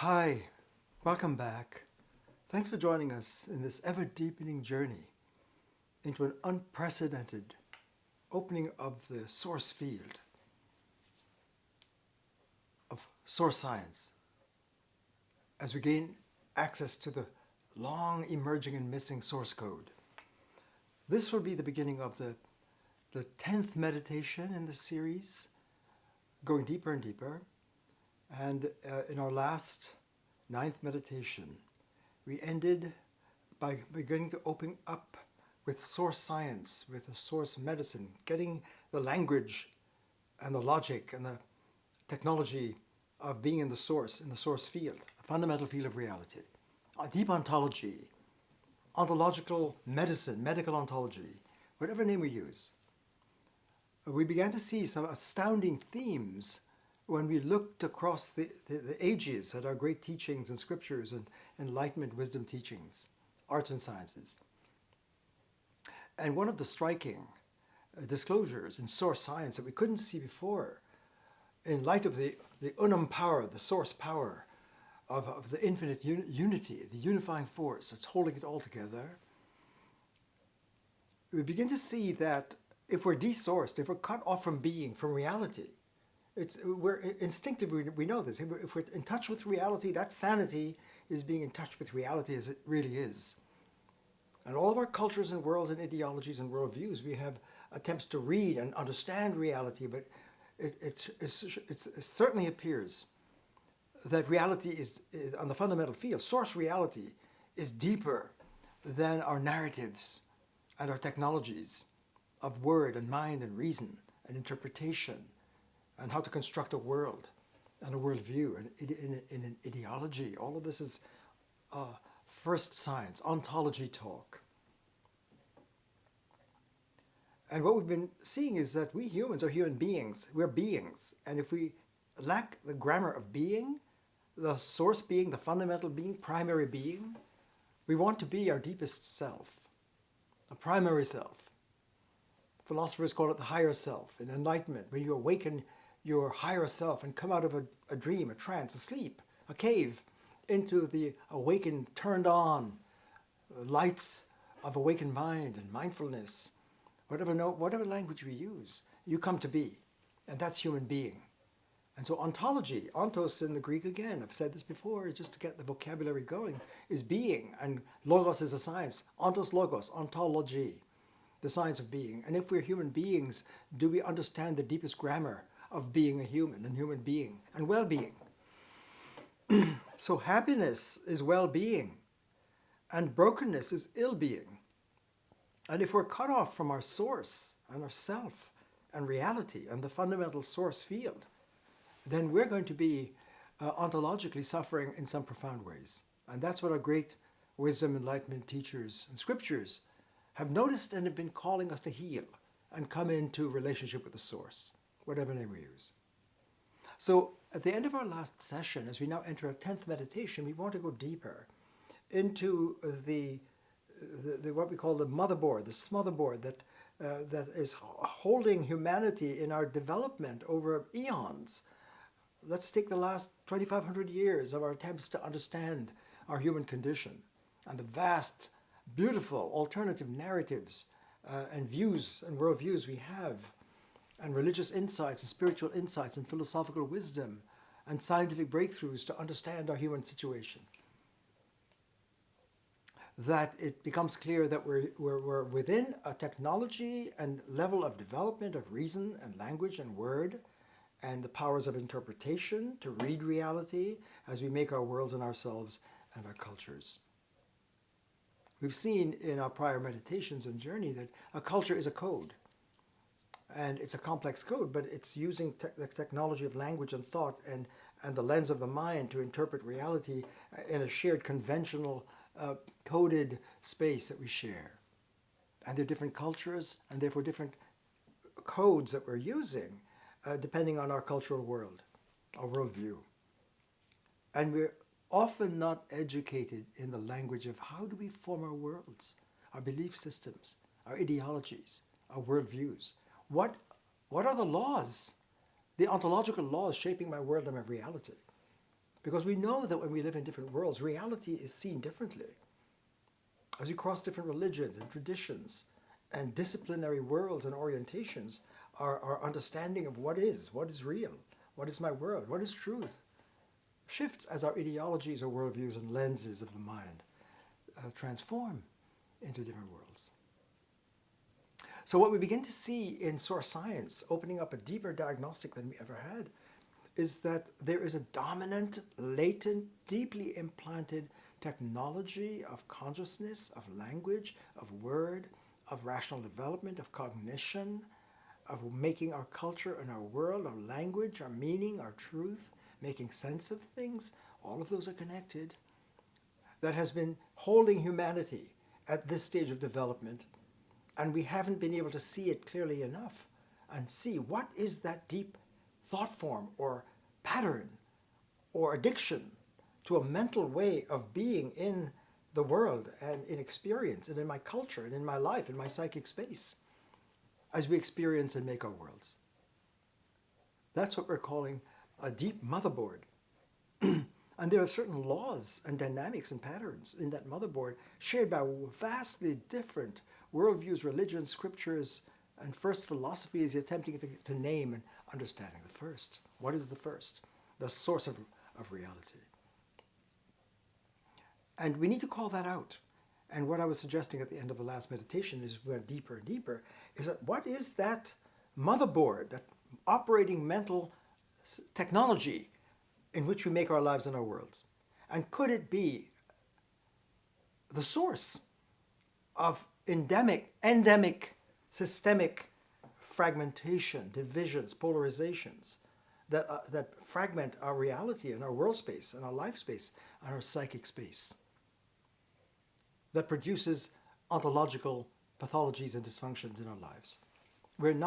Hi, welcome back. Thanks for joining us in this ever-deepening journey into an unprecedented opening of the source field of source science as we gain access to the long emerging and missing source code. This will be the beginning of the 10th meditation in the series, going deeper and deeper. And in our last 9th meditation, we ended by beginning to open up with source science, with the source medicine, getting the language and the logic and the technology of being in the source field, a fundamental field of reality. A deep ontology, ontological medicine, medical ontology, whatever name we use. We began to see some astounding themes when we looked across the ages at our great teachings and scriptures and enlightenment wisdom teachings, arts and sciences. And one of the striking disclosures in source science that we couldn't see before, in light of the Unum power, the source power of the infinite unity, the unifying force that's holding it all together, we begin to see that if we're desourced, if we're cut off from being, from reality, we're instinctively, we know this. If we're in touch with reality, that sanity is being in touch with reality as it really is. And all of our cultures and worlds and ideologies and worldviews, we have attempts to read and understand reality, but it certainly appears that reality is, on the fundamental field, source reality is deeper than our narratives and our technologies of word and mind and reason and interpretation, and how to construct a world and a worldview and in an ideology. All of this is first science, ontology talk. And what we've been seeing is that we humans are human beings. We're beings. And if we lack the grammar of being, the source being, the fundamental being, primary being, we want to be our deepest self, a primary self. Philosophers call it the higher self. In enlightenment, when you awaken your higher self and come out of a dream, a trance, a sleep, a cave, into the awakened, turned on lights of awakened mind and mindfulness, whatever language we use, you come to be. And that's human being. And so ontology, ontos in the Greek again, I've said this before, just to get the vocabulary going, is being. And logos is a science. Ontos logos, ontology, the science of being. And if we're human beings, do we understand the deepest grammar of being a human and human being and well-being? So happiness is well-being and brokenness is ill-being. And if we're cut off from our source and our self and reality and the fundamental source field, then we're going to be ontologically suffering in some profound ways. And that's what our great wisdom, enlightenment teachers and scriptures have noticed and have been calling us to heal and come into relationship with the source, whatever name we use. So at the end of our last session, as we now enter our 10th meditation, we want to go deeper into the what we call the motherboard, the smotherboard that is holding humanity in our development over eons. Let's take the last 2,500 years of our attempts to understand our human condition and the vast, beautiful alternative narratives and views and worldviews we have, and religious insights and spiritual insights and philosophical wisdom and scientific breakthroughs to understand our human situation. That it becomes clear that we're within a technology and level of development of reason and language and word and the powers of interpretation to read reality as we make our worlds and ourselves and our cultures. We've seen in our prior meditations and journey that a culture is a code. And it's a complex code, but it's using the technology of language and thought and the lens of the mind to interpret reality in a shared conventional coded space that we share. And there are different cultures and therefore different codes that we're using depending on our cultural world, our worldview. And we're often not educated in the language of how do we form our worlds, our belief systems, our ideologies, our worldviews. What are the laws, the ontological laws shaping my world and my reality? Because we know that when we live in different worlds, reality is seen differently. As we cross different religions and traditions and disciplinary worlds and orientations, our understanding of what is real, what is my world, what is truth, shifts as our ideologies or worldviews and lenses of the mind transform into different worlds. So what we begin to see in source science, opening up a deeper diagnostic than we ever had, is that there is a dominant, latent, deeply implanted technology of consciousness, of language, of word, of rational development, of cognition, of making our culture and our world, our language, our meaning, our truth, making sense of things. All of those are connected. That has been holding humanity at this stage of development, and we haven't been able to see it clearly enough and see what is that deep thought form or pattern or addiction to a mental way of being in the world and in experience and in my culture and in my life, in my psychic space, as we experience and make our worlds. That's what we're calling a deep motherboard. And there are certain laws and dynamics and patterns in that motherboard shared by vastly different worldviews, religions, scriptures, and first philosophies attempting to name and understanding the first. What is the first? The source of reality. And we need to call that out. And what I was suggesting at the end of the last meditation is we went deeper and deeper, is that what is that motherboard, that operating mental technology in which we make our lives and our worlds? And could it be the source of endemic, systemic fragmentation, divisions, polarizations that fragment our reality and our world space and our life space and our psychic space, that produces ontological pathologies and dysfunctions in our lives?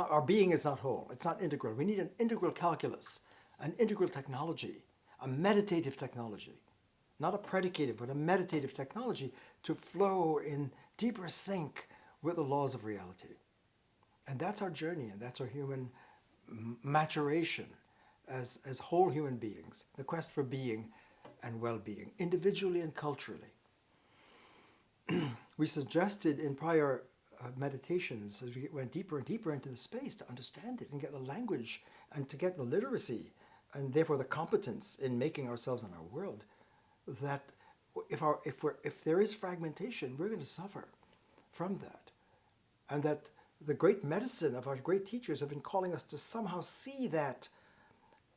Our being is not whole. It's not integral. We need an integral calculus, an integral technology, a meditative technology, not a predicative, but a meditative technology to flow in deeper sync with the laws of reality. And that's our journey, and that's our human maturation as whole human beings, the quest for being and well-being, individually and culturally. We suggested in prior meditations, as we went deeper and deeper into the space, to understand it and get the language and to get the literacy and therefore the competence in making ourselves and our world, that if there is fragmentation, we're going to suffer from that. And that the great medicine of our great teachers have been calling us to somehow see that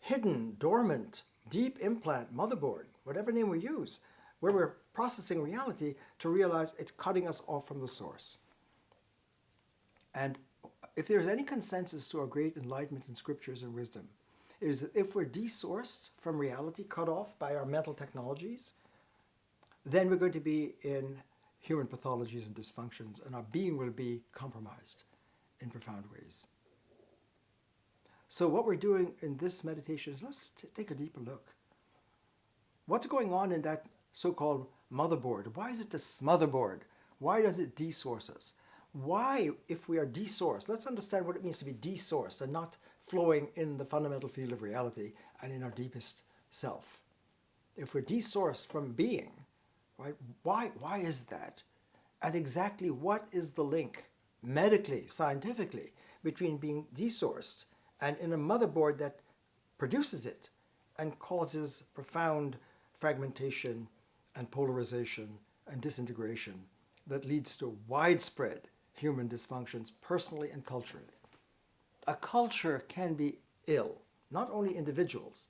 hidden, dormant, deep implant, motherboard, whatever name we use, where we're processing reality, to realize it's cutting us off from the source. And if there's any consensus to our great enlightenment in scriptures and wisdom, it is that if we're desourced from reality, cut off by our mental technologies, then we're going to be in human pathologies and dysfunctions, and our being will be compromised in profound ways. So what we're doing in this meditation is let's take a deeper look. What's going on in that so-called motherboard? Why is it the smotherboard? Why does it desource us? Why, if we are desourced, let's understand what it means to be desourced and not flowing in the fundamental field of reality and in our deepest self. If we're desourced from being, right, why is that? And exactly what is the link, medically, scientifically, between being desourced and in a motherboard that produces it and causes profound fragmentation and polarization and disintegration that leads to widespread human dysfunctions personally and culturally? A culture can be ill, not only individuals,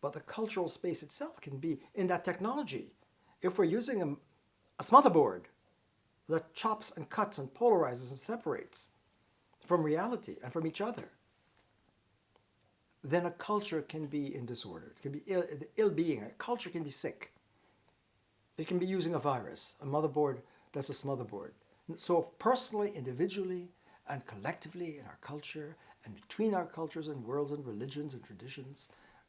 but the cultural space itself can be in that technology. If we're using a smotherboard that chops and cuts and polarizes and separates from reality and from each other, then a culture can be in disorder. It can be ill-being. A culture can be sick. It can be using a virus, a motherboard that's a smotherboard. So personally, individually, and collectively in our culture, and between our cultures and worlds and religions and traditions,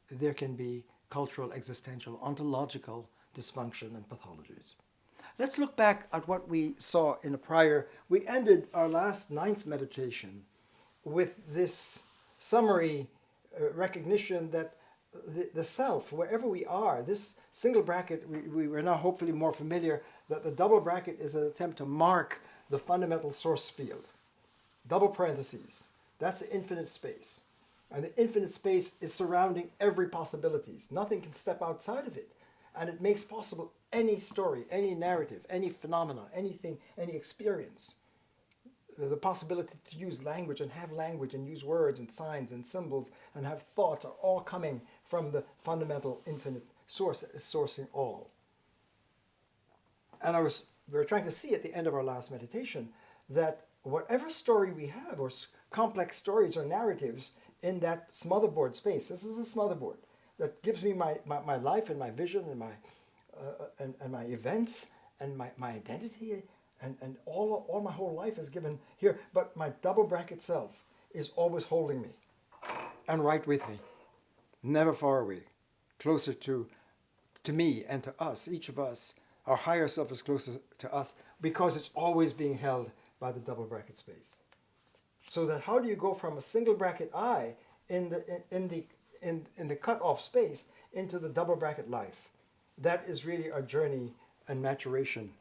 there can be cultural, existential, ontological dysfunction and pathologies. Let's look back at what we saw in a prior. We ended our last 9th meditation with this summary recognition that the self, wherever we are, this single bracket, we're now hopefully more familiar that the double bracket is an attempt to mark the fundamental source field. Double parentheses, that's the infinite space. And the infinite space is surrounding every possibilities. Nothing can step outside of it. And it makes possible any story, any narrative, any phenomena, anything, any experience. The possibility to use language and use words and signs and symbols and have thoughts are all coming from the fundamental infinite source, sourcing all. And we were trying to see at the end of our last meditation that whatever story we have, or complex stories or narratives in that smotherboard space, this is a smotherboard that gives me my life and my vision and my events and my identity, and all my whole life is given here, but my double bracket self is always holding me and right with me, never far away, closer to me and to us, each of us. Our higher self is closer to us because it's always being held by the double bracket space. So that how do you go from a single bracket I in the cut-off space into the double bracket life? That is really our journey and maturation,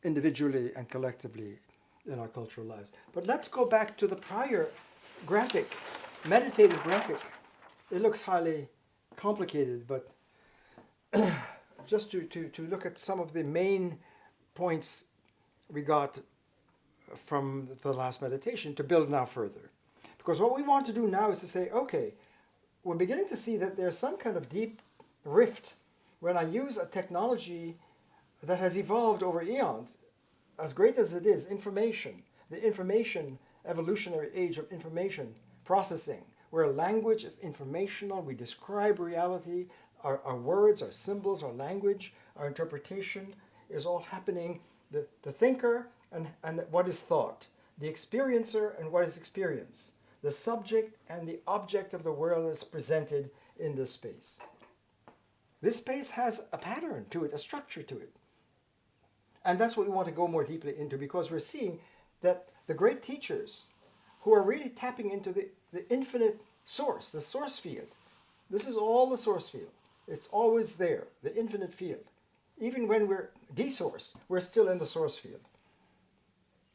individually and collectively, in our cultural lives. But let's go back to the prior graphic, meditative graphic. It looks highly complicated, but just to look at some of the main points we got from the last meditation to build now further. Because what we want to do now is to say, okay, we're beginning to see that there's some kind of deep rift when I use a technology that has evolved over eons, as great as it is, information, the information, evolutionary age of information processing, where language is informational, we describe reality, our words, our symbols, our language, our interpretation is all happening. The thinker and what is thought, the experiencer and what is experience, the subject and the object of the world is presented in this space. This space has a pattern to it, a structure to it. And that's what we want to go more deeply into, because we're seeing that the great teachers who are really tapping into the infinite source, the source field, this is all the source field. It's always there, the infinite field. Even when we're desourced, we're still in the source field.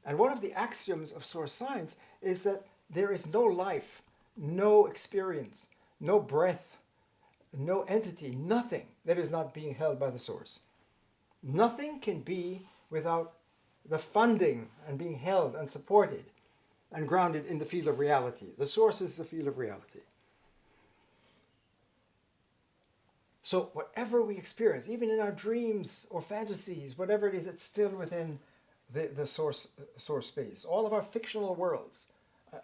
And one of the axioms of source science is that there is no life, no experience, no breath, no entity, nothing that is not being held by the source. Nothing can be without the funding and being held and supported and grounded in the field of reality. The source is the field of reality. So whatever we experience, even in our dreams or fantasies, whatever it is, it's still within the source space. All of our fictional worlds,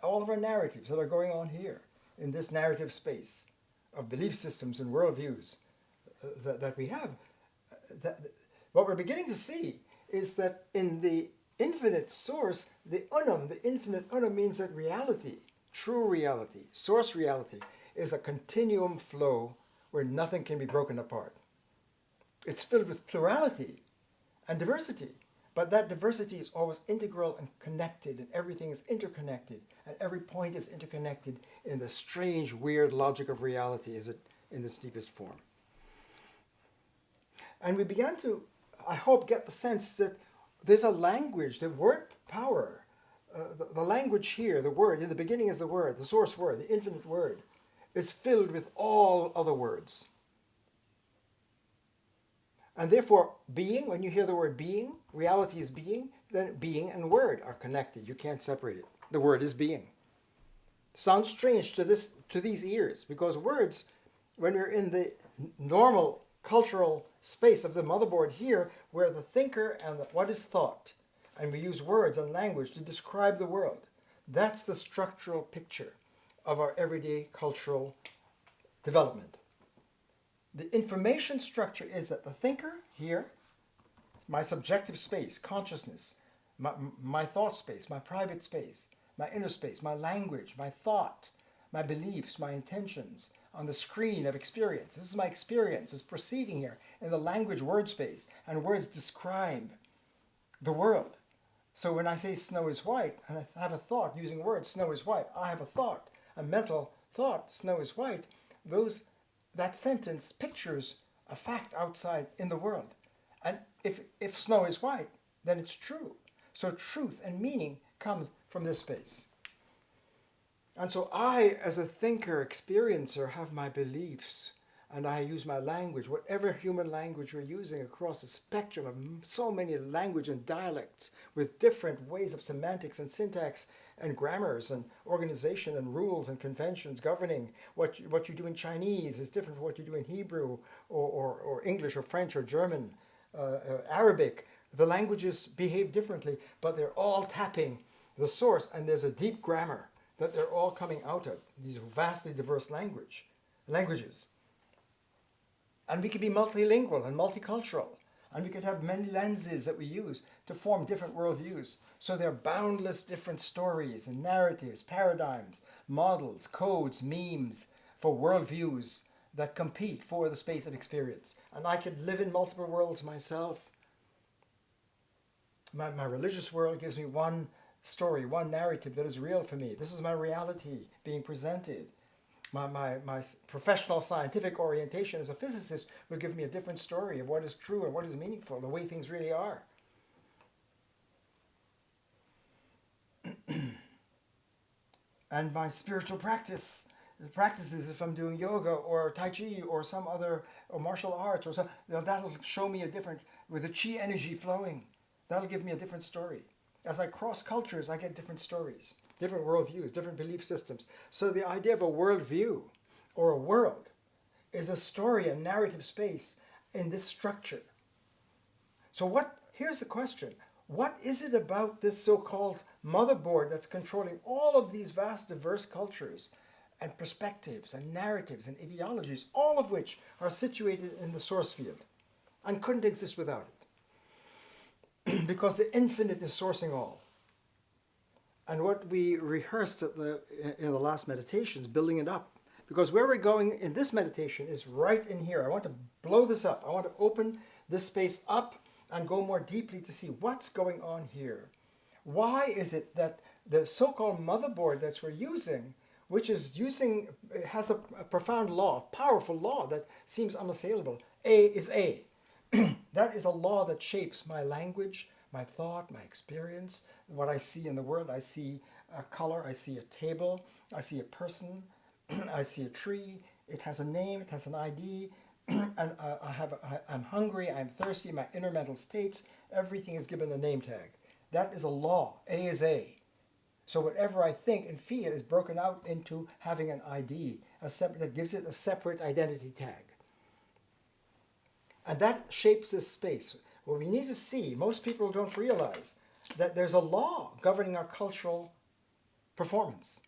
all of our narratives that are going on here in this narrative space of belief systems and worldviews that we have, what we're beginning to see is that in the infinite source, the infinite Unum means that reality, true reality, source reality, is a continuum flow where nothing can be broken apart. It's filled with plurality and diversity, but that diversity is always integral and connected, and everything is interconnected, and every point is interconnected in the strange, weird logic of reality as it in its deepest form. And we began to, I hope, get the sense that there's a language, the word power, the language here, the word, in the beginning is the word, the source word, the infinite word, is filled with all other words. And therefore, being, when you hear the word being, reality is being, then being and word are connected. You can't separate it. The word is being. Sounds strange to these ears, because words, when we're in the normal cultural space of the motherboard here, where the thinker and what is thought, and we use words and language to describe the world, that's the structural picture of our everyday cultural development. The information structure is that the thinker here, my subjective space, consciousness, my thought space, my private space, my inner space, my language, my thought, my beliefs, my intentions on the screen of experience. This is my experience, is proceeding here in the language word space, and words describe the world. So when I say snow is white, and I have a thought using words, snow is white, I have a thought, a mental thought, snow is white, that sentence pictures a fact outside in the world. And if snow is white, then it's true. So truth and meaning comes from this space. And so I, as a thinker, experiencer, have my beliefs, and I use my language, whatever human language we're using across the spectrum of so many language and dialects with different ways of semantics and syntax and grammars and organization and rules and conventions governing. What you do in Chinese is different from what you do in Hebrew or English or French or German, Arabic. The languages behave differently, but they're all tapping the source, and there's a deep grammar that they're all coming out of, these vastly diverse languages. And we could be multilingual and multicultural, and we could have many lenses that we use to form different worldviews. So there are boundless different stories and narratives, paradigms, models, codes, memes for worldviews that compete for the space of experience. And I could live in multiple worlds myself. My religious world gives me one story, one narrative that is real for me. This is my reality being presented. My professional scientific orientation as a physicist will give me a different story of what is true and what is meaningful, the way things really are. And my spiritual practices, if I'm doing yoga or Tai Chi or some other, or martial arts, or some, that'll show me a different, with the Chi energy flowing, that'll give me a different story. As I cross cultures, I get different stories, different worldviews, different belief systems. So the idea of a worldview or a world is a story, a narrative space in this structure. So here's the question. What is it about this so-called motherboard that's controlling all of these vast, diverse cultures and perspectives and narratives and ideologies, all of which are situated in the source field and couldn't exist without it? Because the infinite is sourcing all. And what we rehearsed in the last meditations, building it up, because where we're going in this meditation is right in here. I want to blow this up. I want to open this space up and go more deeply to see what's going on here. Why is it that the so-called motherboard that we're using, which has a profound law, a powerful law that seems unassailable, A is A. That is a law that shapes my language, my thought, my experience, what I see in the world. I see a color, I see a table, I see a person, I see a tree. It has a name, it has an ID, and I'm hungry, I'm thirsty, my inner mental states, everything is given a name tag. That is a law. A is A. So whatever I think and feel is broken out into having an ID, that gives it a separate identity tag. And that shapes this space. What we need to see, most people don't realize that there's a law governing our cultural performance.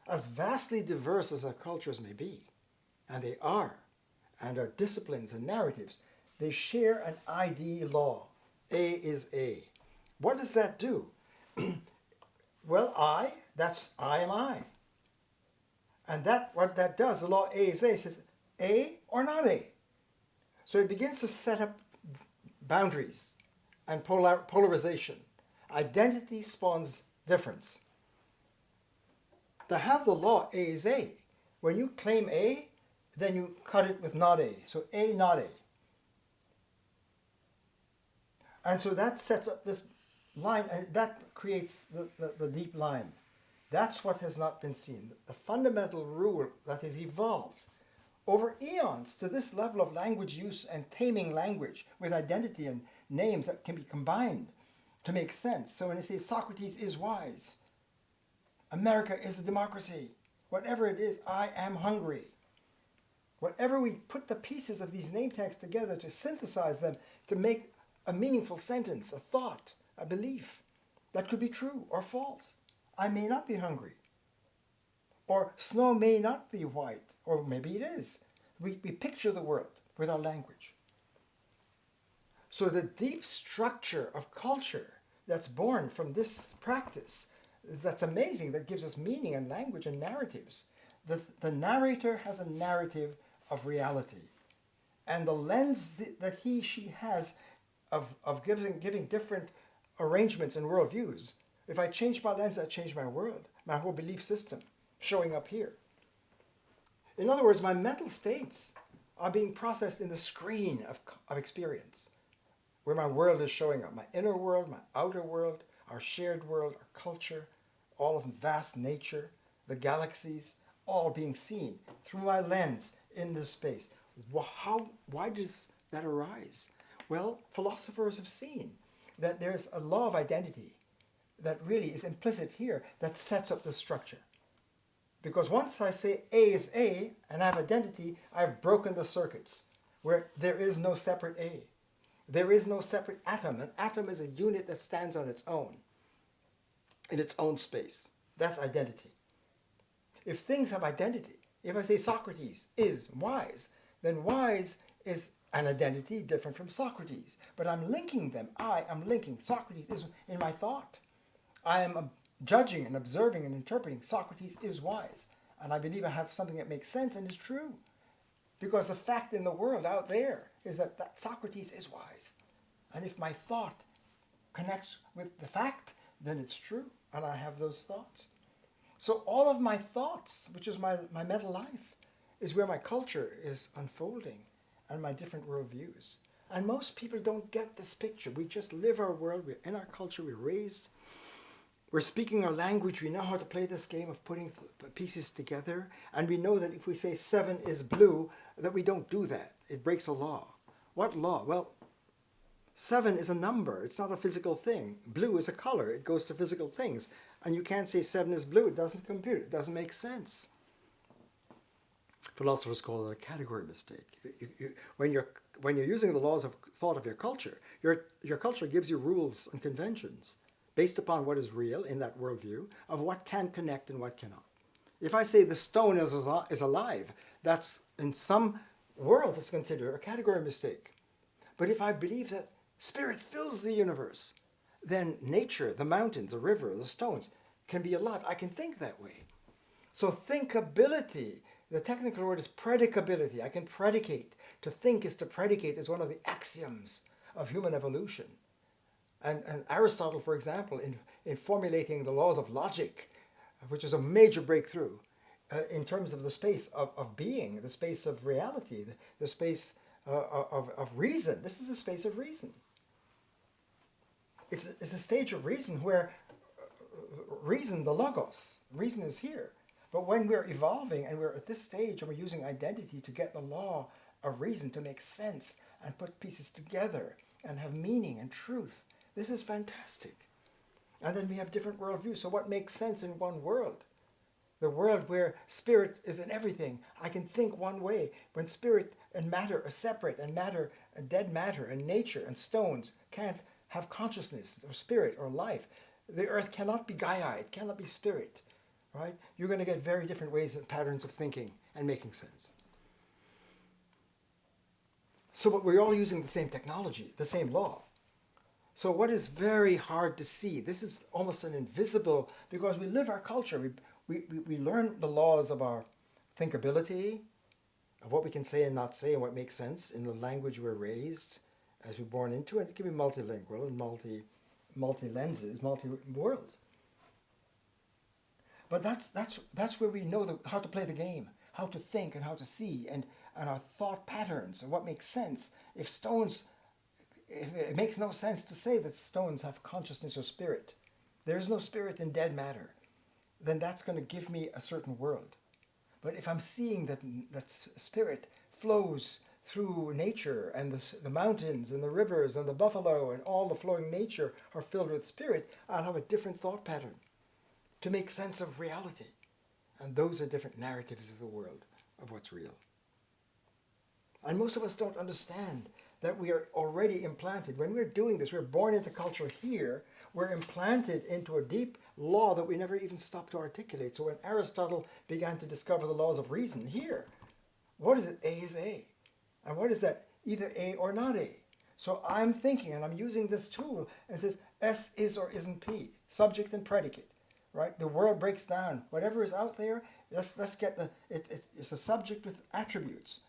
As vastly diverse as our cultures may be, and they are, and our disciplines and narratives, they share an ID law. A is A. What does that do? Well, I am I. And what that does, the law A is A, says A or not A. So it begins to set up boundaries and polarization. Identity spawns difference. To have the law A is A, when you claim A, then you cut it with not A. So A, not A. And so that sets up this line, and that creates the deep line. That's what has not been seen. The fundamental rule that has evolved over eons to this level of language use and taming language with identity and names that can be combined to make sense. So when they say Socrates is wise, America is a democracy, whatever it is, I am hungry. Whatever we put the pieces of these name tags together to synthesize them to make a meaningful sentence, a thought, a belief that could be true or false. I may not be hungry. Or snow may not be white, or maybe it is. We picture the world with our language. So the deep structure of culture that's born from this practice, that's amazing, that gives us meaning and language and narratives. The narrator has a narrative of reality. And the lens that she has of giving different arrangements and worldviews, if I change my lens, I change my world, my whole belief system showing up here. In other words, my mental states are being processed in the screen of experience, where my world is showing up, my inner world, my outer world, our shared world, our culture, all of vast nature, the galaxies, all being seen through my lens in this space. Why does that arise? Well, philosophers have seen that there's a law of identity that really is implicit here that sets up the structure. Because once I say A is A and I have identity, I've broken the circuits where there is no separate A. There is no separate atom. An atom is a unit that stands on its own, in its own space. That's identity. If things have identity, if I say Socrates is wise, then wise is an identity different from Socrates. But I'm linking them. I am linking Socrates is in my thought. I am judging and observing and interpreting Socrates is wise. And I believe I have something that makes sense and is true. Because the fact in the world out there is that Socrates is wise. And if my thought connects with the fact, then it's true. And I have those thoughts. So all of my thoughts, which is my mental life, is where my culture is unfolding and my different worldviews. And most people don't get this picture. We just live our world. We're in our culture. We're raised. We're speaking our language. We know how to play this game of putting pieces together. And we know that if we say 7 is blue, that we don't do that. It breaks a law. What law? Well, 7 is a number. It's not a physical thing. Blue is a color. It goes to physical things. And you can't say 7 is blue. It doesn't compute. It doesn't make sense. Philosophers call it a category mistake. When you're using the laws of thought of your culture culture gives you rules and conventions based upon what is real in that worldview of what can connect and what cannot. If I say the stone is alive, that's in some worlds it's considered a category mistake. But if I believe that spirit fills the universe, then nature, the mountains, the river, the stones can be alive. I can think that way. So thinkability, the technical word is predicability. I can predicate. To think is to predicate is one of the axioms of human evolution. And Aristotle, for example, in formulating the laws of logic, which is a major breakthrough in terms of the space of being, the space of reality, the space of reason. This is a space of reason. It's a stage of reason where reason, the logos, reason is here. But when we're evolving and we're at this stage and we're using identity to get the law of reason to make sense and put pieces together and have meaning and truth, this is fantastic. And then we have different worldviews. So what makes sense in one world? The world where spirit is in everything. I can think one way. When spirit and matter are separate, and matter, dead matter and nature and stones can't have consciousness or spirit or life. The earth cannot be Gaia. It cannot be spirit. Right? You're going to get very different ways and patterns of thinking and making sense. So, but we're all using the same technology, the same law. So what is very hard to see, this is almost an invisible, because we live our culture, we learn the laws of our thinkability, of what we can say and not say and what makes sense in the language we're raised as we're born into it. It can be multilingual and multi-lenses, multi-worlds. But that's where we know how to play the game, how to think and how to see, and our thought patterns and what makes sense. If it makes no sense to say that stones have consciousness or spirit, there is no spirit in dead matter, then that's going to give me a certain world. But if I'm seeing that spirit flows through nature, and the mountains and the rivers and the buffalo and all the flowing nature are filled with spirit, I'll have a different thought pattern to make sense of reality. And those are different narratives of the world, of what's real. And most of us don't understand that we are already implanted. When we're doing this, we're born into culture here, we're implanted into a deep law that we never even stopped to articulate. So when Aristotle began to discover the laws of reason here, what is it? A is A. And what is that? Either A or not A. So I'm thinking, and I'm using this tool, and it says S is or isn't P, subject and predicate. Right? The world breaks down. Whatever is out there, let's get it's a subject with attributes.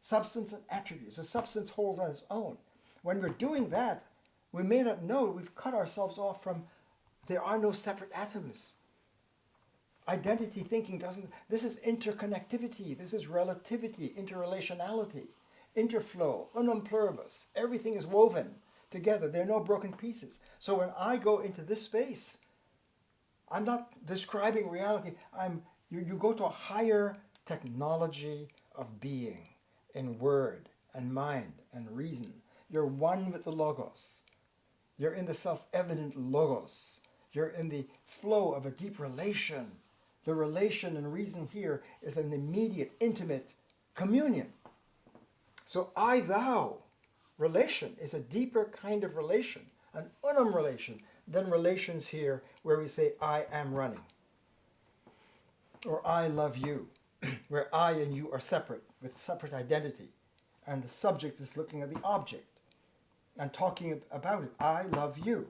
Substance and attributes. The substance holds on its own. When we're doing that, we may not know we've cut ourselves off from, there are no separate atoms. Identity thinking doesn't, this is interconnectivity, this is relativity, interrelationality, interflow, unum pluribus. Everything is woven together. There are no broken pieces. So when I go into this space, I'm not describing reality. You go to a higher technology of being in word and mind and reason. You're one with the logos. You're in the self-evident logos. You're in the flow of a deep relation. The relation and reason here is an immediate, intimate communion. So I-thou relation is a deeper kind of relation, an unum relation, than relations here where we say I am running, or I love you, where I and you are separate, with separate identity, and the subject is looking at the object and talking about it. I love you,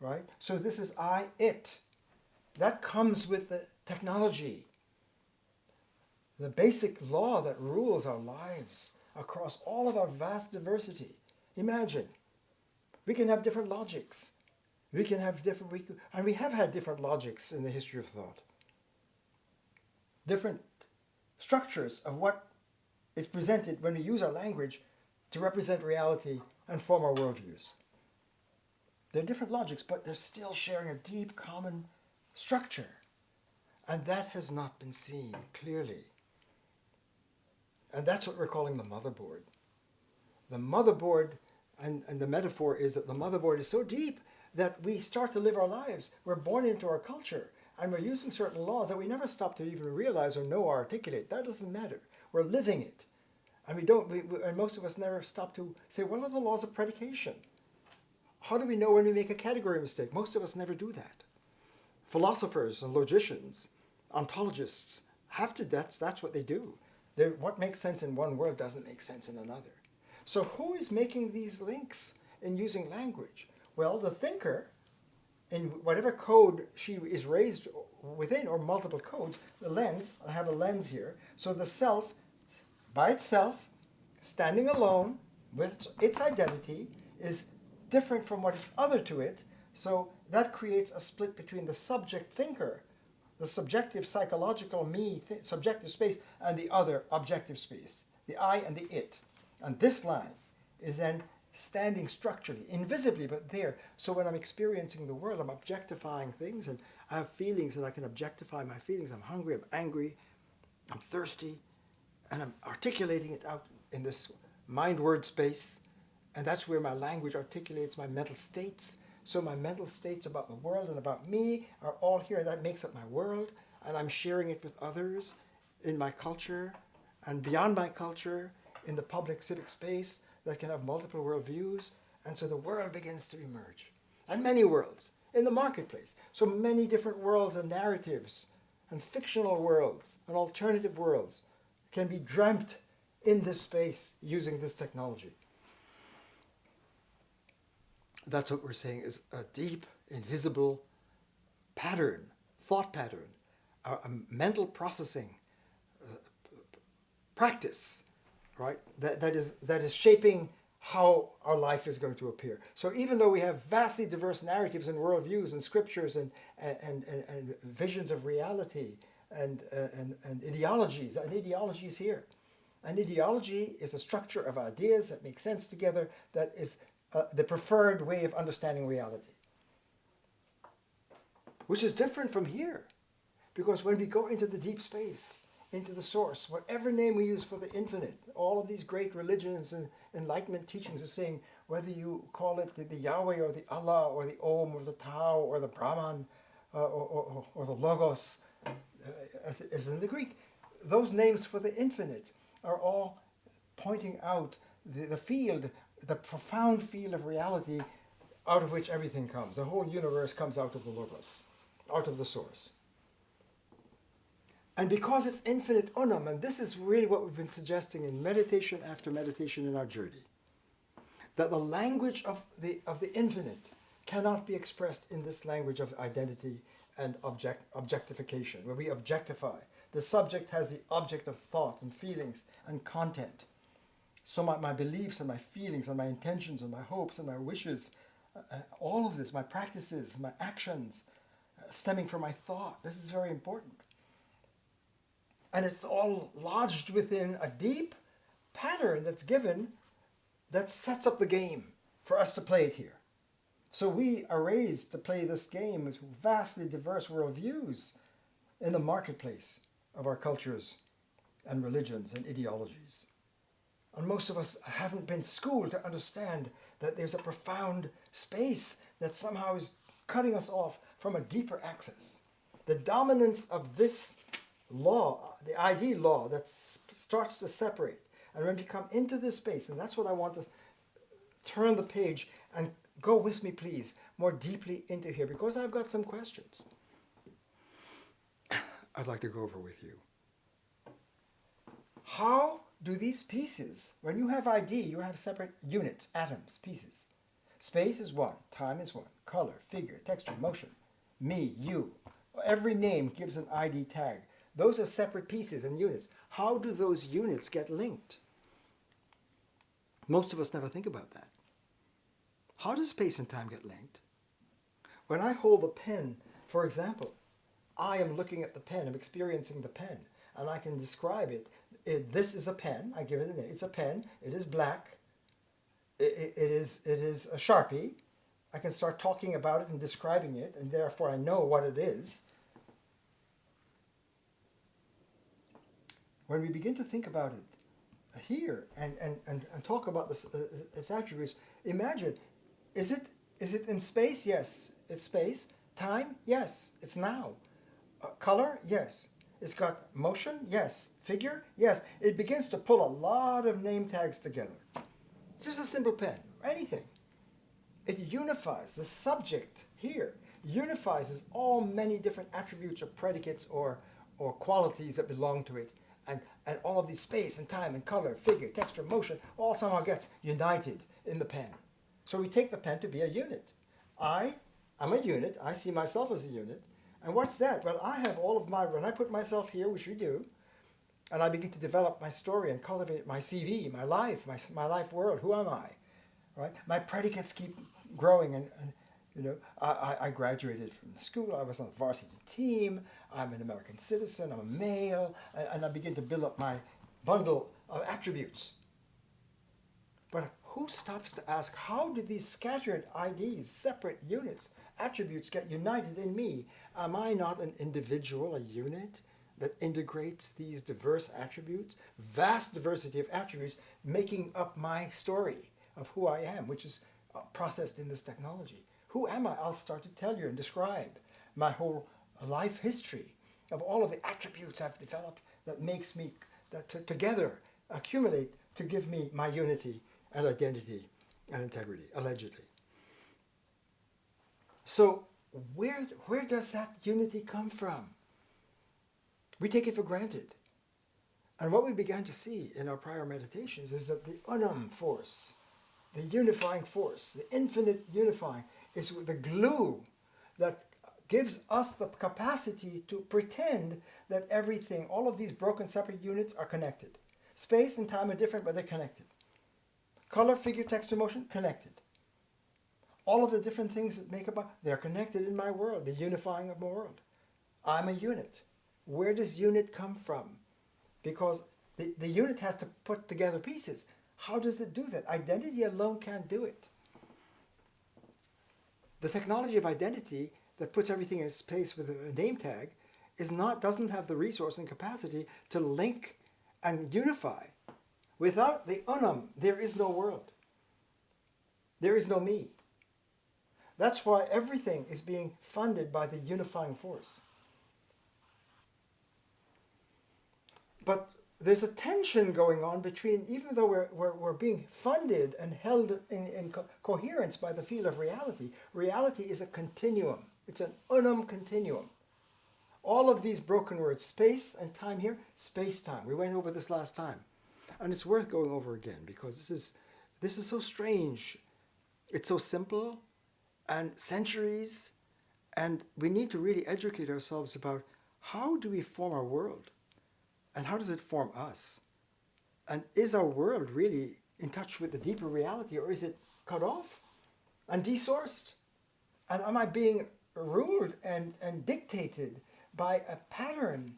right? So this is I, it. That comes with the technology. The basic law that rules our lives across all of our vast diversity. Imagine, we can have different logics. We can have different, and we have had different logics in the history of thought. Different structures of what is presented when we use our language to represent reality and form our worldviews. They're different logics, but they're still sharing a deep common structure. And that has not been seen clearly. And that's what we're calling the motherboard. The motherboard, and the metaphor is that the motherboard is so deep that we start to live our lives. We're born into our culture, and we're using certain laws that we never stop to even realize or know or articulate. That doesn't matter. We're living it. And and most of us never stop to say, what are the laws of predication? How do we know when we make a category mistake? Most of us never do that. Philosophers and logicians, ontologists, have to, that's what they do. What makes sense in one world doesn't make sense in another. So who is making these links in using language? Well, the thinker, in whatever code she is raised within, or multiple codes, the lens, I have a lens here, so the self, by itself, standing alone with its identity, is different from what is other to it, so that creates a split between the subject thinker, the subjective psychological me, subjective space, and the other objective space, the I and the it. And this line is then standing structurally, invisibly, but there. So when I'm experiencing the world, I'm objectifying things, and I have feelings, and I can objectify my feelings. I'm hungry, I'm angry, I'm thirsty, and I'm articulating it out in this mind-word space, and that's where my language articulates my mental states. So my mental states about the world and about me are all here, and that makes up my world, and I'm sharing it with others in my culture and beyond my culture in the public civic space that can have multiple worldviews, and so the world begins to emerge. And many worlds in the marketplace. So many different worlds and narratives and fictional worlds and alternative worlds can be dreamt in this space using this technology. That's what we're saying is a deep, invisible pattern, thought pattern, a mental processing practice, right? That is shaping how our life is going to appear. So even though we have vastly diverse narratives and worldviews and scriptures and visions of reality and ideologies, an ideology is here. An ideology is a structure of ideas that make sense together, that is the preferred way of understanding reality. Which is different from here. Because when we go into the deep space, into the source, whatever name we use for the infinite, all of these great religions and enlightenment teachings are saying, whether you call it the Yahweh or the Allah or the Om or the Tao or the Brahman or the Logos, as in the Greek, those names for the infinite are all pointing out the field, the profound field of reality out of which everything comes. The whole universe comes out of the Logos, out of the source. And because it's infinite unum, and this is really what we've been suggesting in meditation after meditation in our journey, that the language of the infinite cannot be expressed in this language of identity and objectification, where we objectify. The subject has the object of thought and feelings and content. So my beliefs and my feelings and my intentions and my hopes and my wishes, all of this, my practices, my actions, stemming from my thought, this is very important. And it's all lodged within a deep pattern that's given that sets up the game for us to play it here. So we are raised to play this game with vastly diverse worldviews in the marketplace of our cultures and religions and ideologies. And most of us haven't been schooled to understand that there's a profound space that somehow is cutting us off from a deeper access. The dominance of this law, the ID law, that starts to separate. And when we come into this space, and that's what I want to turn the page and go with me, please, more deeply into here, because I've got some questions I'd like to go over with you. How do these pieces, when you have ID, you have separate units, atoms, pieces. Space is one, time is one, color, figure, texture, motion, me, you. Every name gives an ID tag. Those are separate pieces and units. How do those units get linked? Most of us never think about that. How does space and time get linked? When I hold a pen, for example, I am looking at the pen, I'm experiencing the pen, and I can describe it. This is a pen, I give it a name. It's a pen, it is black, it is a Sharpie. I can start talking about it and describing it, and therefore I know what it is. When we begin to think about it here and talk about this, its attributes, imagine, is it in space? Yes, it's space. Time? Yes, it's now. Color? Yes. It's got motion? Yes. Figure? Yes. It begins to pull a lot of name tags together. Just a simple pen, anything. It unifies the subject here, unifies all many different attributes or predicates or qualities that belong to it. And all of these space and time and color, figure, texture, motion, all somehow gets united in the pen. So we take the pen to be a unit. I'm a unit. I see myself as a unit. And what's that? Well, I have all of when I put myself here, which we do, and I begin to develop my story and cultivate my CV, my life, my life world. Who am I? Right? My predicates keep growing, and you know, I graduated from school. I was on the varsity team. I'm an American citizen. I'm a male, and I begin to build up my bundle of attributes. But who stops to ask, how do these scattered IDs, separate units, attributes get united in me? Am I not an individual, a unit that integrates these diverse attributes, vast diversity of attributes, making up my story of who I am, which is processed in this technology? Who am I? I'll start to tell you and describe my whole life history of all of the attributes I've developed that makes me, that together accumulate to give me my unity and identity and integrity, allegedly. So where does that unity come from? We take it for granted. And what we began to see in our prior meditations is that the Unum force, the unifying force, the infinite unifying, is the glue that gives us the capacity to pretend that everything, all of these broken separate units are connected. Space and time are different, but they're connected. Color, figure, text, emotion, connected. All of the different things that make up, they're connected in my world, the unifying of my world. I'm a unit. Where does unit come from? Because the unit has to put together pieces. How does it do that? Identity alone can't do it. The technology of identity that puts everything in its place with a name tag doesn't have the resource and capacity to link and unify. Without the Unum, there is no world. There is no me. That's why everything is being funded by the unifying force. But there's a tension going on between, even though we're being funded and held in coherence by the field of reality, reality is a continuum. It's an Unum continuum. All of these broken words, space and time here, space-time. We went over this last time. And it's worth going over again because this is so strange. It's so simple and centuries, and we need to really educate ourselves about how do we form our world and how does it form us? And is our world really in touch with the deeper reality, or is it cut off and desourced? And am I being ruled and dictated by a pattern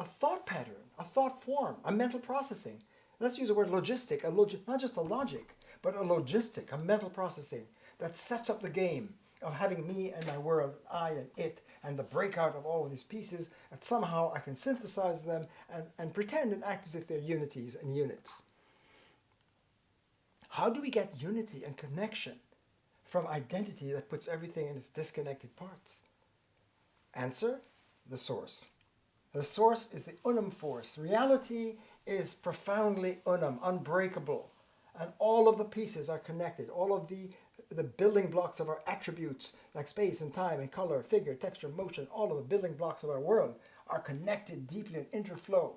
a thought pattern, a thought form, a mental processing. Let's use the word logistic, not just a logic, but a logistic, a mental processing that sets up the game of having me and my world, I and it, and the breakout of all of these pieces, and somehow I can synthesize them and pretend and act as if they're unities and units. How do we get unity and connection from identity that puts everything in its disconnected parts? Answer, the source. The source is the Unum force. Reality is profoundly Unum, unbreakable. And all of the pieces are connected. All of the building blocks of our attributes, like space and time and color, figure, texture, motion, all of the building blocks of our world are connected deeply and interflow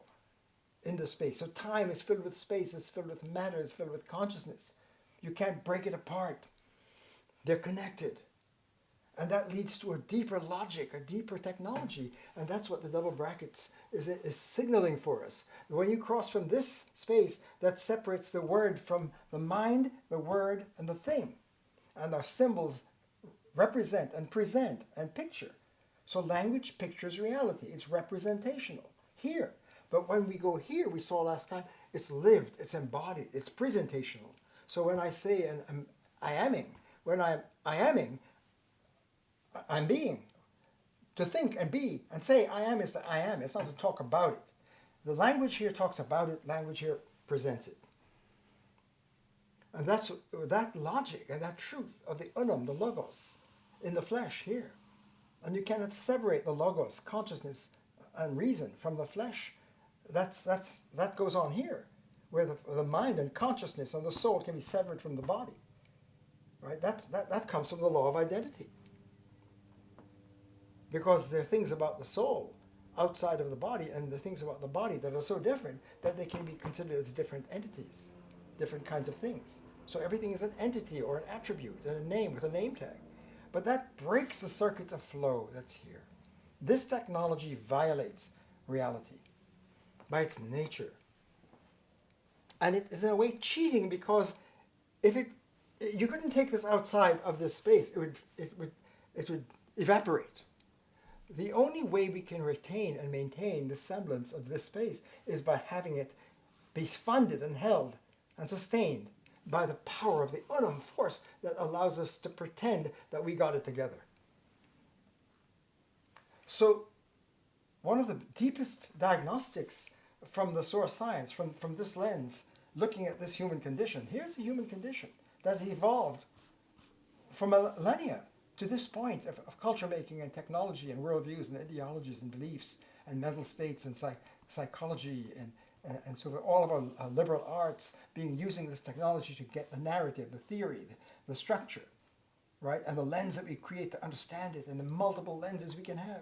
into space. So time is filled with space, it's filled with matter, it's filled with consciousness. You can't break it apart. They're connected. And that leads to a deeper logic, a deeper technology. And that's what the double brackets is signaling for us. When you cross from this space, that separates the word from the mind, the word, and the thing. And our symbols represent and present and picture. So language pictures reality. It's representational here. But when we go here, we saw last time, it's lived, it's embodied, it's presentational. So when I say I aming, when I'm I aming, I'm being. To think and be and say I am is to I am. It's not to talk about it. The language here talks about it. Language here presents it. And that's that logic and that truth of the Unum, the logos, in the flesh here. And you cannot separate the logos, consciousness and reason from the flesh. That goes on here, where the mind and consciousness and the soul can be severed from the body. Right? That comes from the law of identity. Because there are things about the soul outside of the body and the things about the body that are so different that they can be considered as different entities, different kinds of things. So everything is an entity or an attribute and a name with a name tag. But that breaks the circuits of flow that's here. This technology violates reality by its nature. And it is in a way cheating, because if you couldn't take this outside of this space, it would evaporate. The only way we can retain and maintain the semblance of this space is by having it be funded and held and sustained by the power of the Unum force that allows us to pretend that we got it together. So one of the deepest diagnostics from the source science, from this lens, looking at this human condition, here's the human condition that evolved from millennia to this point of culture making and technology and worldviews and ideologies and beliefs and mental states and psychology and so all of our liberal arts using this technology to get the narrative, the theory, the structure, right? And the lens that we create to understand it and the multiple lenses we can have.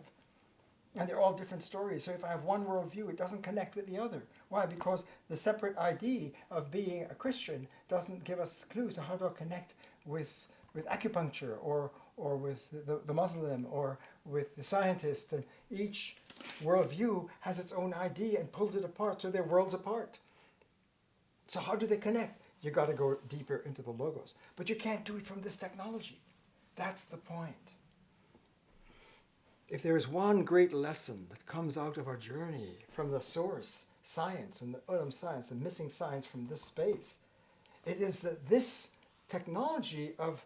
And they're all different stories. So if I have one worldview, it doesn't connect with the other. Why? Because the separate ID of being a Christian doesn't give us clues to how to connect with acupuncture or with the Muslim or with the scientist. And each worldview has its own ID and pulls it apart, so they're worlds apart. So how do they connect? You got to go deeper into the logos. But you can't do it from this technology. That's the point. If there is one great lesson that comes out of our journey from the source science and the Unum science, the missing science from this space, it is that this technology of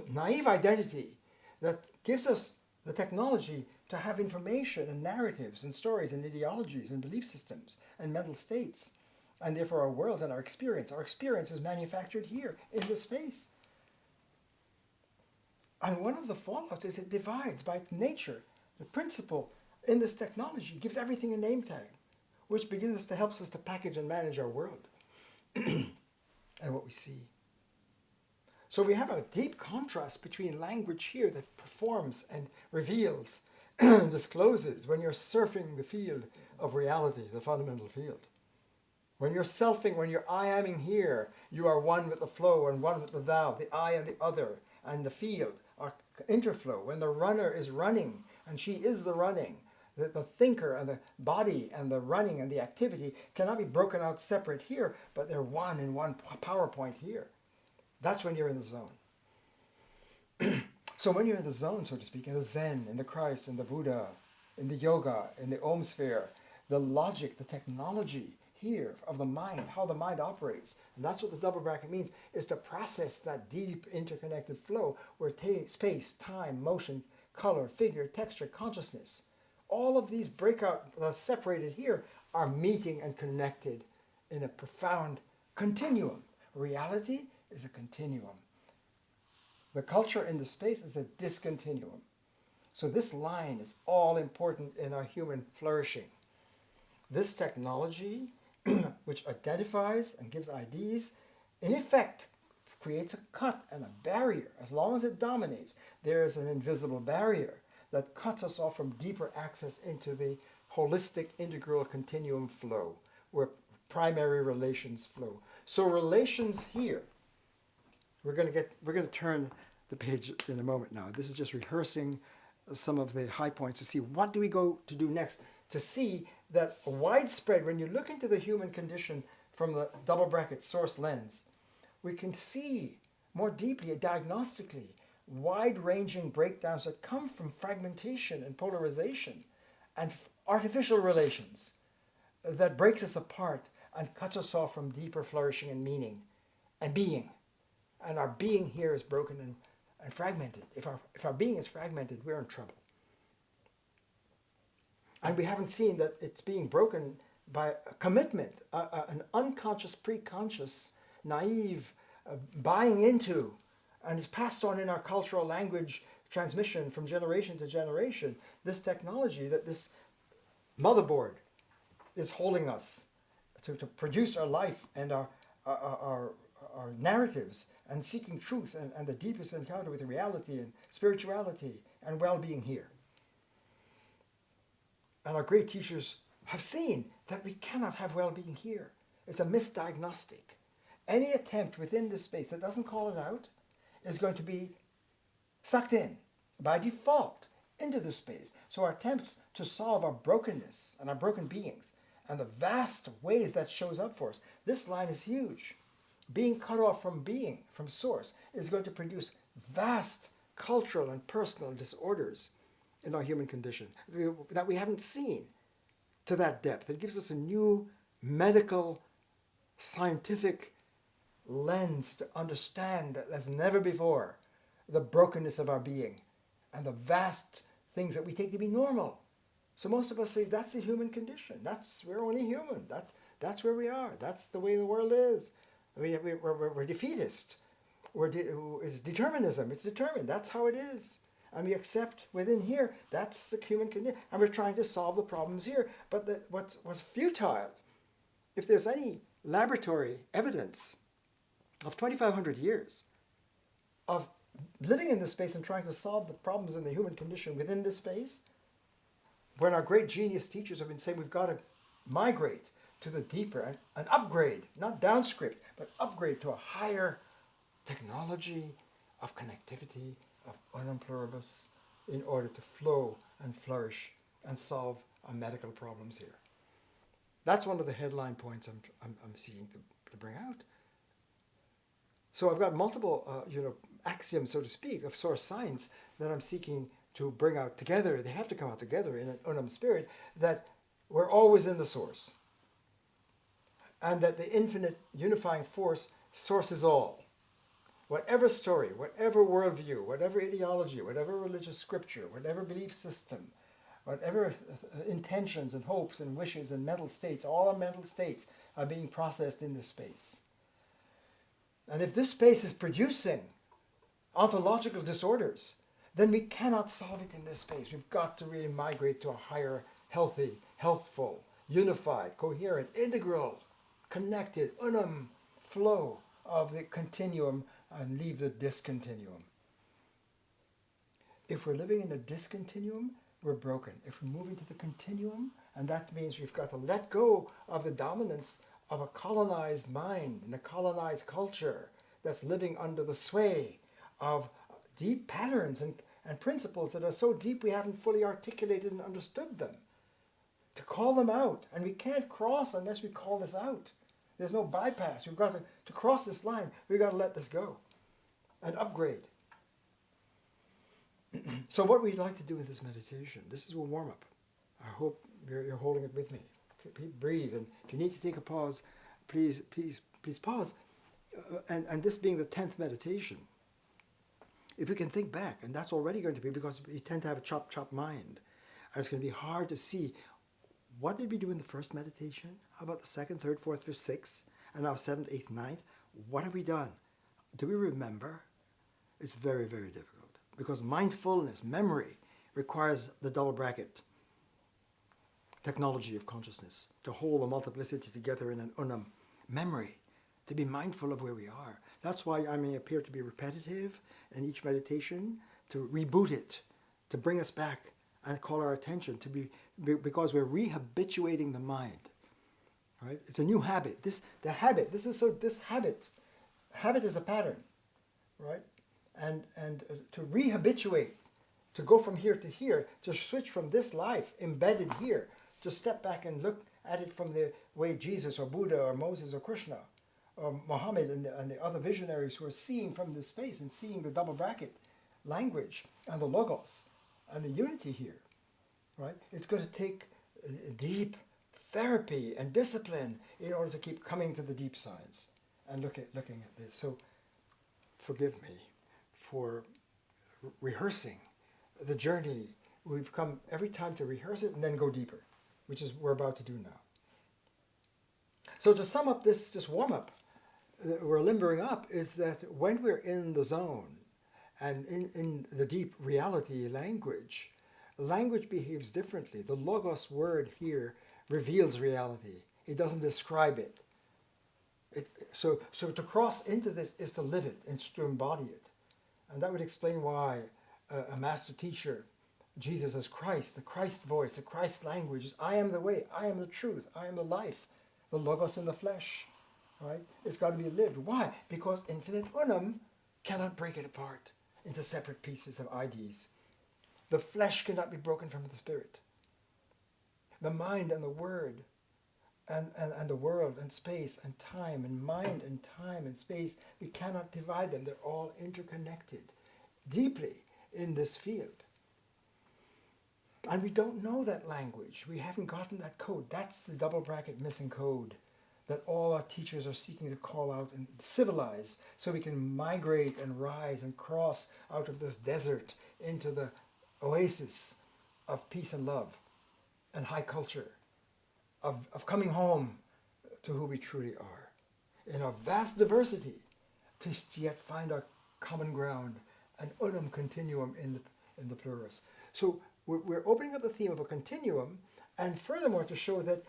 naive identity that gives us the technology to have information and narratives and stories and ideologies and belief systems and mental states, and therefore our worlds and our experience. Our experience is manufactured here in this space. And one of the fallouts is it divides by its nature. The principle in this technology gives everything a name tag, which begins to help us to package and manage our world and what we see. So we have a deep contrast between language here that performs and reveals, discloses when you're surfing the field of reality, the fundamental field. When you're selfing, when you're I-aming here, you are one with the flow and one with the thou, the I and the other, and the field are interflow. When the runner is running, and she is the running, the thinker and the body and the running and the activity cannot be broken out separate here, but they're one in one PowerPoint here. That's when you're in the zone. So when you're in the zone, so to speak, in the Zen, in the Christ, in the Buddha, in the yoga, in the Om sphere, the logic, the technology here of the mind, how the mind operates. And that's what the double bracket means, is to process that deep interconnected flow where space, time, motion, color, figure, texture, consciousness, all of these breakout, separated here, are meeting and connected in a profound continuum. Reality is a continuum. The culture in the space is a discontinuum. So this line is all important in our human flourishing. This technology, which identifies and gives IDs, in effect creates a cut and a barrier. As long as it dominates, there is an invisible barrier that cuts us off from deeper access into the holistic integral continuum flow, where primary relations flow. So relations here, we're going to turn the page in a moment now. This is just rehearsing some of the high points to see what do we go to do next, to see that widespread, when you look into the human condition from the double bracket source lens, we can see more deeply, diagnostically, wide-ranging breakdowns that come from fragmentation and polarization and artificial relations that breaks us apart and cuts us off from deeper flourishing and meaning and being. And our being here is broken and fragmented. If our being is fragmented, we're in trouble. And we haven't seen that it's being broken by a commitment, an unconscious, pre-conscious, naive buying into, and is passed on in our cultural language transmission from generation to generation, this technology, that this motherboard is holding us to produce our life and our narratives and seeking truth and the deepest encounter with reality and spirituality and well-being here. And our great teachers have seen that we cannot have well-being here. It's a misdiagnostic. Any attempt within this space that doesn't call it out is going to be sucked in by default into this space. So our attempts to solve our brokenness and our broken beings and the vast ways that shows up for us, this line is huge. Being cut off from being, from source, is going to produce vast cultural and personal disorders in our human condition that we haven't seen to that depth. It gives us a new medical, scientific lens to understand as never before the brokenness of our being and the vast things that we take to be normal. So most of us say that's the human condition. We're only human. That's where we are. That's the way the world is. We're defeatist. It's determinism. It's determined. That's how it is. And we accept within here, that's the human condition. And we're trying to solve the problems here. But what's futile, if there's any laboratory evidence of 2,500 years of living in this space and trying to solve the problems in the human condition within this space, when our great genius teachers have been saying we've got to migrate to the deeper, an upgrade, not downscript, but upgrade to a higher technology of connectivity, of Unum Pluribus, in order to flow and flourish and solve our medical problems here. That's one of the headline points I'm seeking to bring out. So I've got multiple axioms, so to speak, of source science that I'm seeking to bring out together. They have to come out together in an Unum spirit, that we're always in the source. And that the infinite unifying force sources all. Whatever story, whatever worldview, whatever ideology, whatever religious scripture, whatever belief system, whatever intentions and hopes and wishes and mental states, all our mental states are being processed in this space. And if this space is producing ontological disorders, then we cannot solve it in this space. We've got to really migrate to a higher, healthy, healthful, unified, coherent, integral, connected, Unum flow of the continuum and leave the discontinuum. If we're living in a discontinuum, we're broken. If we move into the continuum, and that means we've got to let go of the dominance of a colonized mind and a colonized culture that's living under the sway of deep patterns and principles that are so deep we haven't fully articulated and understood them. To call them out, and we can't cross unless we call this out. There's no bypass. We've got to cross this line. We've got to let this go and upgrade. So what we'd like to do with this meditation, this is a warm-up. I hope you're holding it with me. breathe. And if you need to take a pause, please pause. And this being the 10th meditation, if we can think back, and that's already going to be, because we tend to have a chop mind, and it's going to be hard to see, what did we do in the first meditation? How about the second, third, fourth, fifth, sixth, and now seventh, eighth, ninth? What have we done? Do we remember? It's very, very difficult, because mindfulness, memory, requires the double bracket technology of consciousness, to hold the multiplicity together in an unum memory, to be mindful of where we are. That's why I may appear to be repetitive in each meditation, to reboot it, to bring us back and call our attention, because we're rehabituating the mind. Right? It's a new habit. Habit is a pattern, right? And to rehabituate, to go from here to here, to switch from this life embedded here, to step back and look at it from the way Jesus or Buddha or Moses or Krishna or Muhammad and the other visionaries who are seeing from this space and seeing the double bracket language and the logos and the unity here, right? It's going to take deep therapy and discipline in order to keep coming to the deep science and looking at this. So forgive me for rehearsing the journey. We've come every time to rehearse it and then go deeper, which is what we're about to do now. So to sum up this warm-up, we're limbering up, is that when we're in the zone and in the deep reality language behaves differently. The logos word here reveals reality. It doesn't describe it. So to cross into this is to live it and to embody it. And that would explain why a master teacher, Jesus as Christ, the Christ voice, the Christ language is, I am the way, I am the truth, I am the life, the logos in the flesh. Right? It's got to be lived. Why? Because infinite unum cannot break it apart into separate pieces of IDs. The flesh cannot be broken from the spirit. The mind and the word and the world and space and time and mind and time and space, we cannot divide them. They're all interconnected deeply in this field. And we don't know that language. We haven't gotten that code. That's the double bracket missing code that all our teachers are seeking to call out and civilize, so we can migrate and rise and cross out of this desert into the oasis of peace and love and high culture, of coming home to who we truly are, in our vast diversity, to yet find our common ground, an unum continuum in the pluribus. So we're opening up the theme of a continuum, and furthermore to show that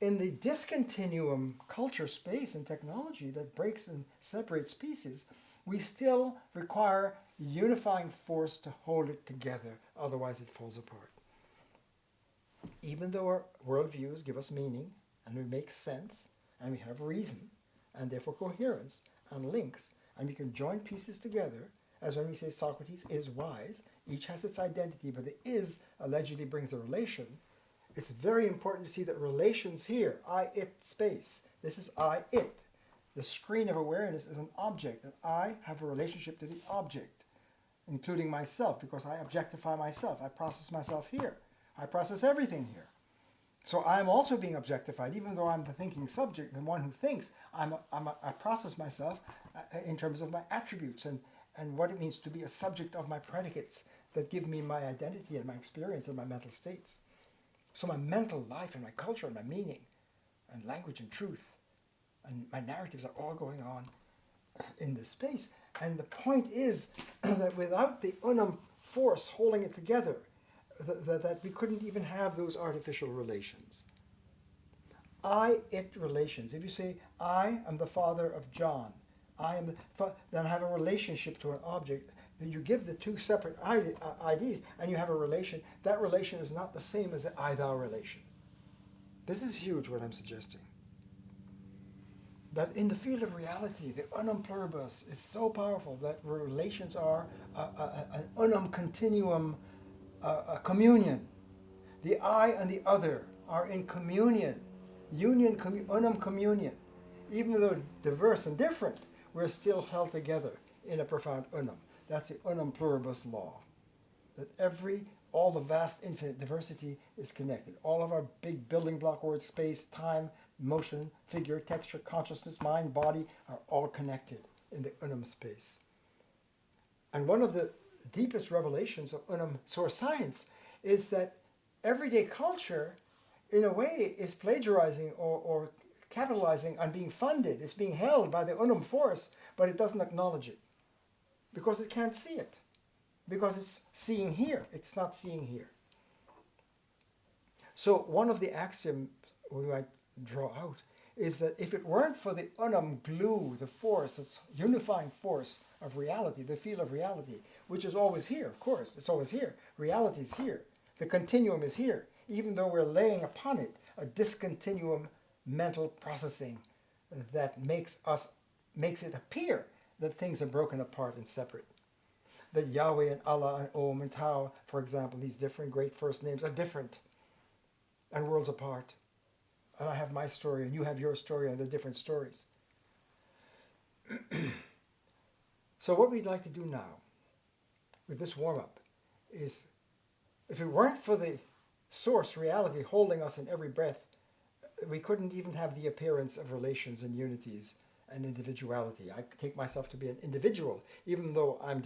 in the discontinuum culture, space, and technology that breaks and separates pieces, we still require unifying force to hold it together, otherwise it falls apart. Even though our worldviews give us meaning, and we make sense, and we have reason, and therefore coherence and links, and we can join pieces together, as when we say Socrates is wise, each has its identity, but the is allegedly brings a relation. It's very important to see that relations here, I, it, space, this is I, it. The screen of awareness is an object, and I have a relationship to the object, including myself, because I objectify myself. I process myself here. I process everything here. So I'm also being objectified, even though I'm the thinking subject, the one who thinks. I process myself in terms of my attributes and what it means to be a subject of my predicates that give me my identity and my experience and my mental states. So my mental life and my culture and my meaning and language and truth and my narratives are all going on in this space. And the point is that without the unum force holding it together, that we couldn't even have those artificial relations. I-it relations. If you say, I am the father of John, then I have a relationship to an object. Then you give the two separate IDs and you have a relation. That relation is not the same as the I-thou relation. This is huge, what I'm suggesting. That in the field of reality, the unum pluribus is so powerful that relations are an unum continuum, a communion. The I and the other are in communion, unum communion. Even though diverse and different, we're still held together in a profound unum. That's the unum pluribus law. That every all the vast infinite diversity is connected. All of our big building block words, space, time, motion, figure, texture, consciousness, mind, body, are all connected in the Unum space. And one of the deepest revelations of Unum source science is that everyday culture, in a way, is plagiarizing or capitalizing on being funded. It's being held by the Unum force, but it doesn't acknowledge it because it can't see it, because it's seeing here. It's not seeing here. So one of the axioms we might draw out is that if it weren't for the Unum glue, the force, its unifying force of reality, the field of reality, which is always here, of course, it's always here. Reality is here. The continuum is here, even though we're laying upon it a discontinuum mental processing that makes it appear that things are broken apart and separate. That Yahweh and Allah and Om and Tao, for example, these different great first names are different and worlds apart. And I have my story and you have your story and they're different stories. So what we'd like to do now with this warm-up is, if it weren't for the source reality holding us in every breath, we couldn't even have the appearance of relations and unities and individuality. I take myself to be an individual, even though I'm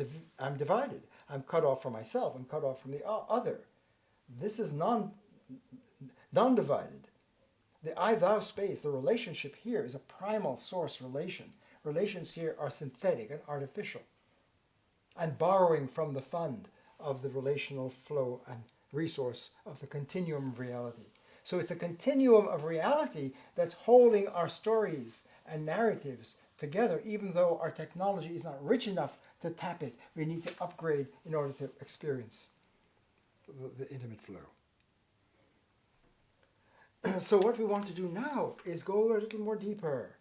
divided. I'm cut off from myself. I'm cut off from the other. This is non-divided. The I-thou space, the relationship here, is a primal source relation. Relations here are synthetic and artificial, and borrowing from the fund of the relational flow and resource of the continuum of reality. So it's a continuum of reality that's holding our stories and narratives together, even though our technology is not rich enough to tap it. We need to upgrade in order to experience the intimate flow. So what we want to do now is go a little more deeper.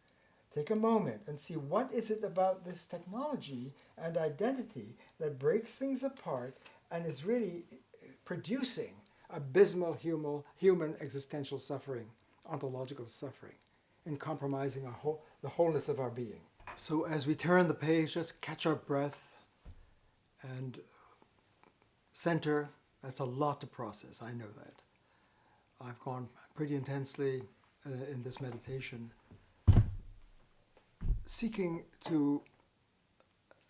Take a moment and see what is it about this technology and identity that breaks things apart and is really producing abysmal human existential suffering, ontological suffering, and compromising the wholeness of our being. So as we turn the page, just catch our breath and center. That's a lot to process, I know that. I've gone pretty intensely in this meditation, seeking to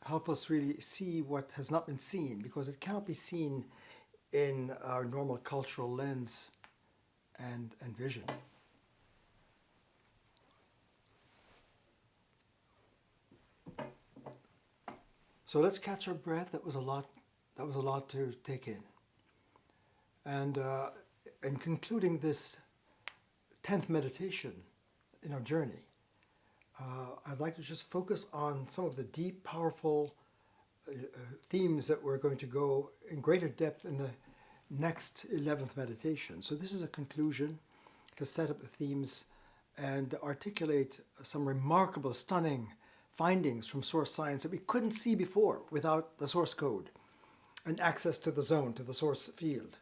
help us really see what has not been seen, because it cannot be seen in our normal cultural lens and vision. So let's catch our breath. That was a lot to take in. And in concluding this 10th meditation in our journey, I'd like to just focus on some of the deep, powerful themes that we're going to go in greater depth in the next 11th meditation. So this is a conclusion to set up the themes and articulate some remarkable, stunning findings from source science that we couldn't see before without the source code and access to the zone, to the source field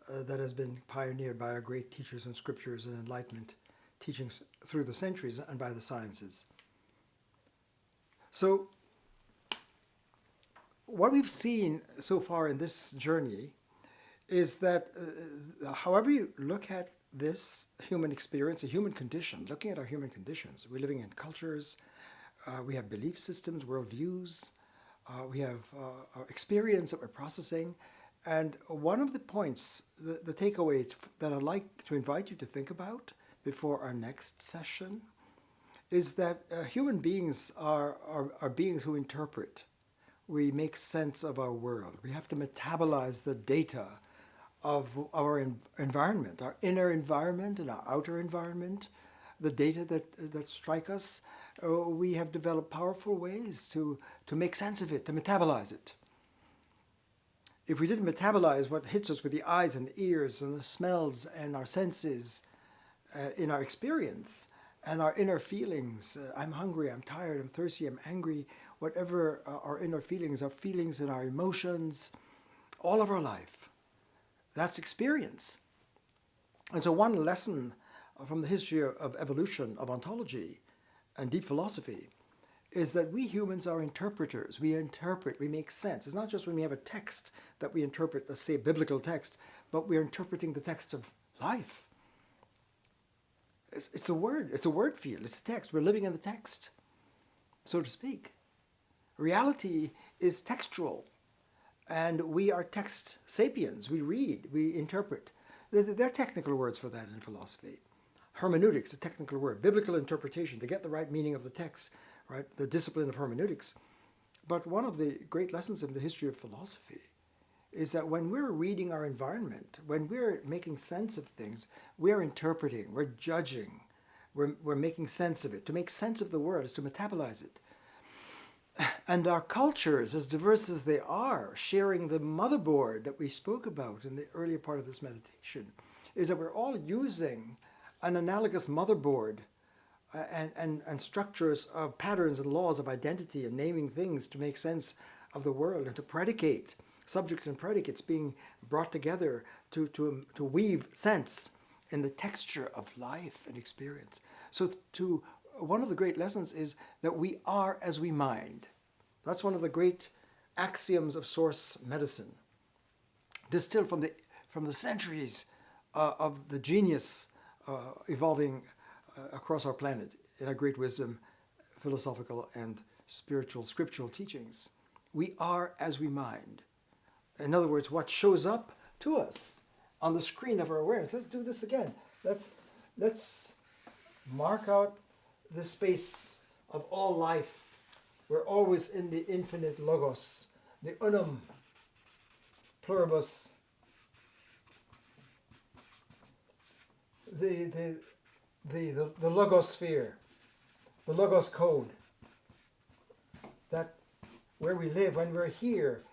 that has been pioneered by our great teachers and scriptures and enlightenment teachings through the centuries and by the sciences. So what we've seen so far in this journey is that however you look at this human experience, a human condition, looking at our human conditions, we're living in cultures, we have belief systems, worldviews, we have experience that we're processing. And one of the points, the takeaway that I'd like to invite you to think about before our next session is that human beings are beings who interpret. We make sense of our world. We have to metabolize the data of our environment, our inner environment and our outer environment, the data that strike us. We have developed powerful ways to make sense of it, to metabolize it. If we didn't metabolize what hits us with the eyes and the ears and the smells and our senses in our experience and our inner feelings, I'm hungry, I'm tired, I'm thirsty, I'm angry, whatever our inner feelings and our emotions, all of our life, that's experience. And so one lesson from the history of evolution, of ontology and deep philosophy, is that we humans are interpreters. We interpret, we make sense. It's not just when we have a text that we interpret, let's say a biblical text, but we're interpreting the text of life. It's a word field, it's a text. We're living in the text, so to speak. Reality is textual, and we are text sapiens. We read, we interpret. There are technical words for that in philosophy. Hermeneutics, a technical word. Biblical interpretation, to get the right meaning of the text, right? The discipline of hermeneutics. But one of the great lessons in the history of philosophy is that when we're reading our environment, when we're making sense of things, we're interpreting, we're judging, we're making sense of it. To make sense of the world is to metabolize it. And our cultures, as diverse as they are, sharing the motherboard that we spoke about in the earlier part of this meditation, is that we're all using an analogous motherboard and structures of patterns and laws of identity and naming things to make sense of the world and to predicate subjects and predicates being brought together to weave sense in the texture of life and experience. So one of the great lessons is that we are as we mind. That's one of the great axioms of source medicine, distilled from the centuries of the genius evolving across our planet in our great wisdom, philosophical and spiritual, scriptural teachings. We are as we mind. In other words, what shows up to us on the screen of our awareness. Let's do this again. Let's mark out the space of all life. We're always in the infinite logos, the Unum Pluribus, the logosphere, the logos code. That where we live when we're here,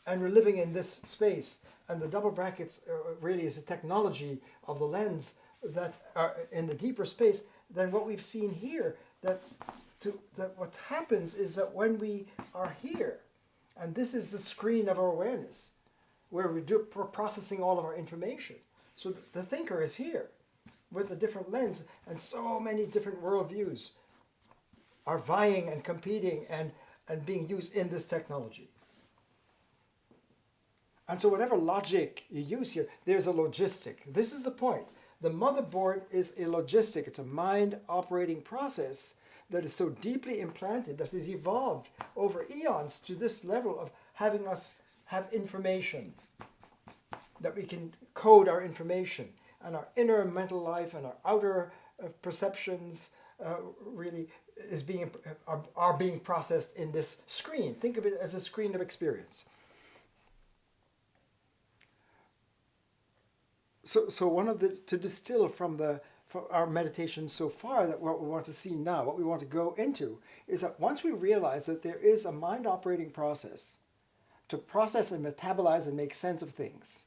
and we're living in this space, and the double brackets really is a technology of the lens that are in the deeper space than what we've seen here. That what happens is that when we are here, and this is the screen of our awareness, where we're processing all of our information. So the thinker is here with a different lens, and so many different worldviews are vying and competing and being used in this technology. And so whatever logic you use here, there's a logistic. This is the point. The motherboard is a logistic. It's a mind operating process that is so deeply implanted, that has evolved over eons to this level of having us have information, that we can code our information, and our inner mental life and our outer perceptions really are being processed in this screen. Think of it as a screen of experience. So one of to distill from our meditation so far, that what we want to see now, what we want to go into, is that once we realize that there is a mind operating process to process and metabolize and make sense of things,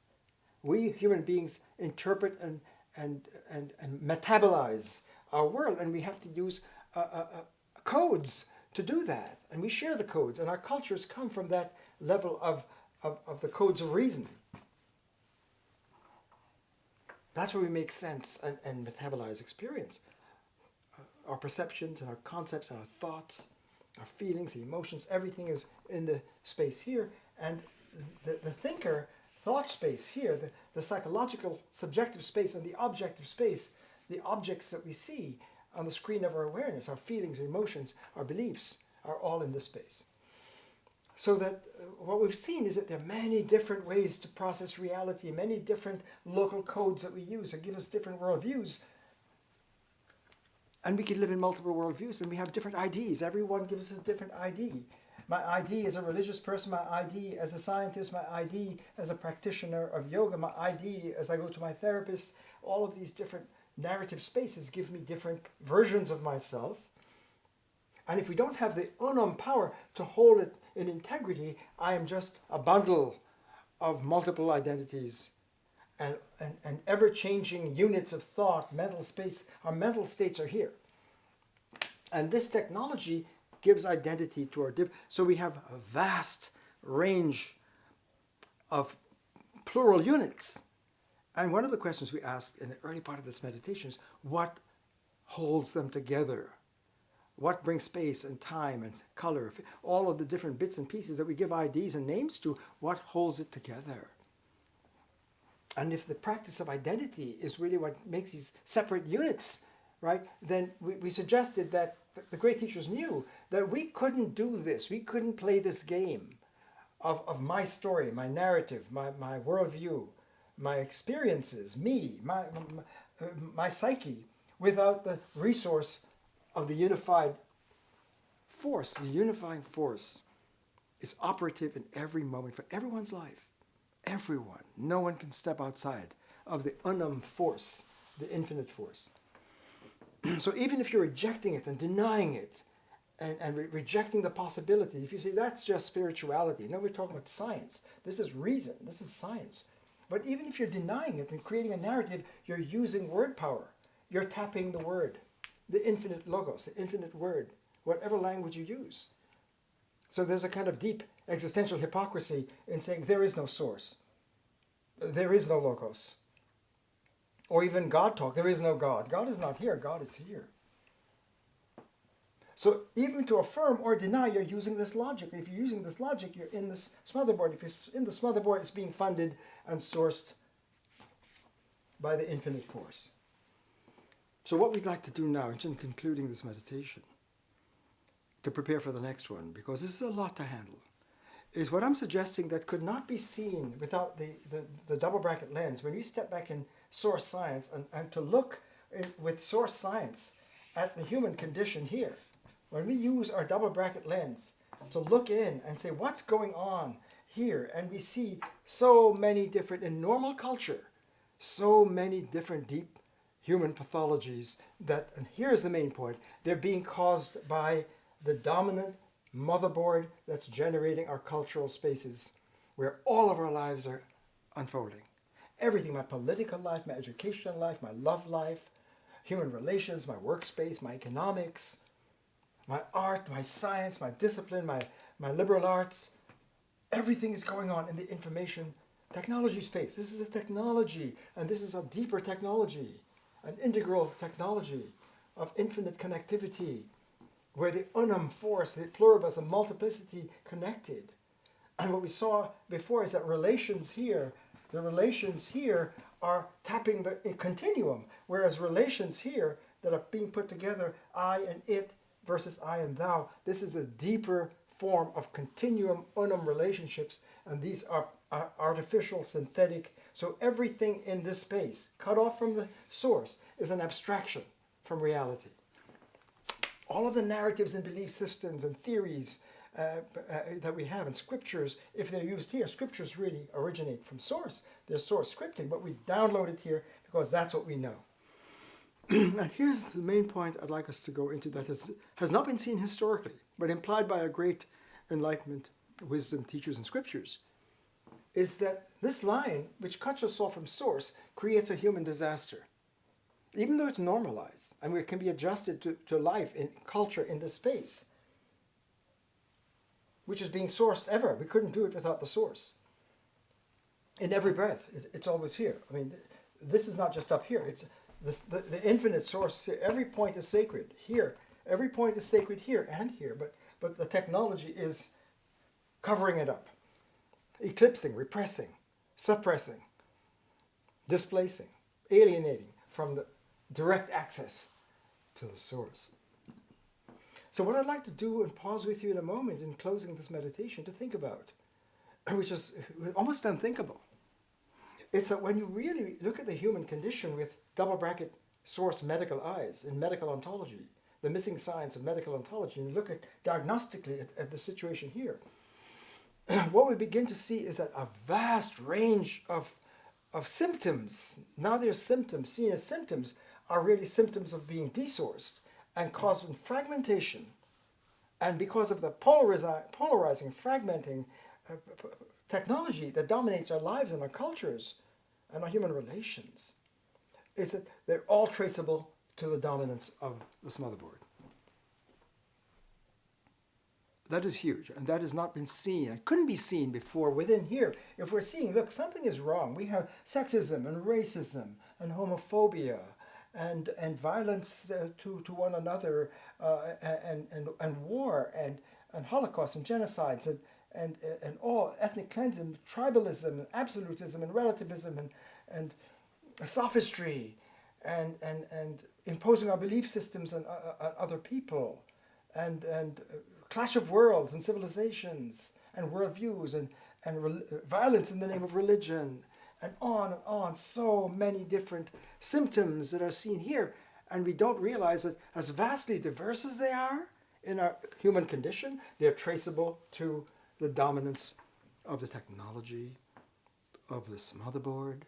we human beings interpret and metabolize our world, and we have to use codes to do that. And we share the codes, and our cultures come from that level of the codes of reason. That's where we make sense and metabolize experience. Our perceptions and our concepts and our thoughts, our feelings, the emotions, everything is in the space here. And the thinker, thought space here, the psychological subjective space and the objective space, the objects that we see on the screen of our awareness, our feelings, our emotions, our beliefs, are all in this space. So that what we've seen is that there are many different ways to process reality, many different local codes that we use that give us different worldviews. And we can live in multiple worldviews, and we have different IDs. Everyone gives us a different ID. My ID as a religious person, my ID as a scientist, my ID as a practitioner of yoga, my ID as I go to my therapist. All of these different narrative spaces give me different versions of myself. And if we don't have the Unum power to hold it in integrity, I am just a bundle of multiple identities and ever-changing units of thought, mental space. Our mental states are here. And this technology gives identity to our so we have a vast range of plural units. And one of the questions we asked in the early part of this meditation is, what holds them together? what brings space and time and color, all of the different bits and pieces that we give IDs and names to, what holds it together? And if the practice of identity is really what makes these separate units, right, then we suggested that the great teachers knew that we couldn't do this, we couldn't play this game of my story, my narrative, my worldview, my experiences, me, my psyche, without the resource of the unified force. The unifying force is operative in every moment for everyone's life. Everyone. No one can step outside of the Unum force, the infinite force. So even if you're rejecting it and denying it, and rejecting the possibility, if you say that's just spirituality, no, we're talking about science. This is reason. This is science. But even if you're denying it and creating a narrative, you're using word power. You're tapping the word, the infinite logos, the infinite word, whatever language you use. So there's a kind of deep existential hypocrisy in saying there is no source. There is no logos. Or even God talk, there is no God. God is not here, God is here. So even to affirm or deny, you're using this logic. If you're using this logic, you're in this smotherboard. If you're in the smotherboard, it's being funded and sourced by the infinite force. So what we'd like to do now, in concluding this meditation, to prepare for the next one, because this is a lot to handle, is what I'm suggesting that could not be seen without the double bracket lens. When you step back in source science and to look with source science at the human condition here, when we use our double bracket lens to look in and say what's going on here, and we see so many different, in normal culture, so many different deep human pathologies that, and here's the main point, they're being caused by the dominant motherboard that's generating our cultural spaces where all of our lives are unfolding. Everything, my political life, my educational life, my love life, human relations, my workspace, my economics, my art, my science, my discipline, my liberal arts, everything is going on in the information technology space. This is a technology, and this is a deeper technology, an integral technology of infinite connectivity, where the unum force, the pluribus, and multiplicity connected. And what we saw before is that relations here, the relations here are tapping the continuum, whereas relations here that are being put together, I and it versus I and thou, this is a deeper form of continuum unum relationships, and these are artificial, synthetic. So everything in this space, cut off from the source, is an abstraction from reality. All of the narratives and belief systems and theories that we have in scriptures, if they're used here, scriptures really originate from source. They're source scripting, but we download it here because that's what we know. And here's the main point I'd like us to go into that has not been seen historically, but implied by our great Enlightenment wisdom teachers in scriptures, is that this line, which cuts us off from source, creates a human disaster. Even though it's normalized, and it can be adjusted to life in culture in this space, which is being sourced ever. We couldn't do it without the source. In every breath, it's always here. I mean, this is not just up here. It's the infinite source. Every point is sacred here. Every point is sacred here and here. But the technology is covering it up, eclipsing, repressing, suppressing, displacing, alienating from the direct access to the source. So what I'd like to do, and pause with you in a moment in closing this meditation to think about, which is almost unthinkable, is that when you really look at the human condition with double bracket source medical eyes in medical ontology, the missing science of medical ontology, and you look at diagnostically at the situation here, what we begin to see is that a vast range of symptoms, now there's symptoms, seen as symptoms, are really symptoms of being desourced and causing fragmentation. And because of the polarizing, fragmenting technology that dominates our lives and our cultures and our human relations, is that they're all traceable to the dominance of this motherboard. That is huge, and that has not been seen. It couldn't be seen before within here. If we're seeing, look, something is wrong. We have sexism and racism and homophobia and violence to one another, and war and Holocaust and genocides and all ethnic cleansing, tribalism, and absolutism and relativism and sophistry and imposing our belief systems on other people and clash of worlds and civilizations and worldviews and violence in the name of religion and on, so many different symptoms that are seen here. And we don't realize that as vastly diverse as they are in our human condition, they're traceable to the dominance of the technology, of this motherboard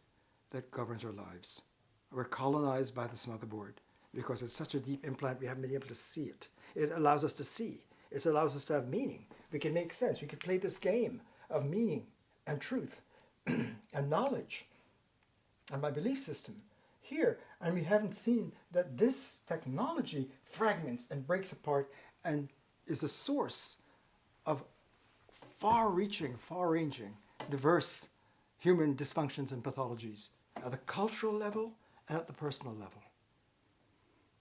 that governs our lives. We're colonized by this motherboard because it's such a deep implant we haven't been able to see it. It allows us to see. It allows us to have meaning. We can make sense. We can play this game of meaning and truth and knowledge and my belief system here. And we haven't seen that this technology fragments and breaks apart and is a source of far-reaching, far-ranging, diverse human dysfunctions and pathologies at the cultural level and at the personal level.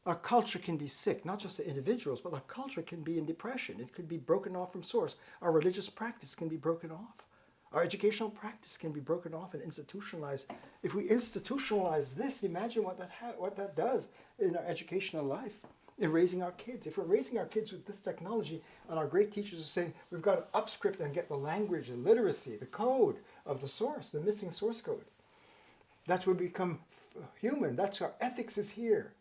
Our culture can be sick, not just the individuals, but our culture can be in depression. It could be broken off from source. Our religious practice can be broken off. Our educational practice can be broken off and institutionalized. If we institutionalize this, imagine what that does in our educational life, in raising our kids. If we're raising our kids with this technology, and our great teachers are saying, we've got to upscript and get the language, the literacy, the code of the source, the missing source code. That's where we become human. That's our ethics is here.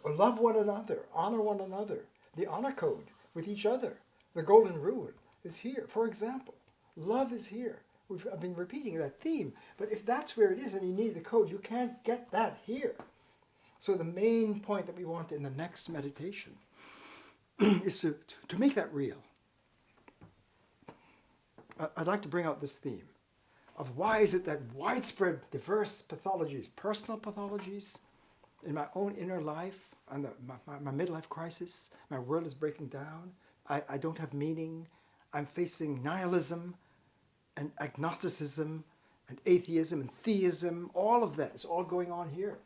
Love one another, honor one another. The honor code with each other. The golden rule is here. For example, love is here. I've been repeating that theme, but if that's where it is and you need the code, you can't get that here. So the main point that we want in the next meditation is to make that real. I'd like to bring out this theme of why is it that widespread, diverse pathologies, personal pathologies, in my own inner life, and my midlife crisis, my world is breaking down, I don't have meaning, I'm facing nihilism and agnosticism and atheism and theism, all of that is all going on here.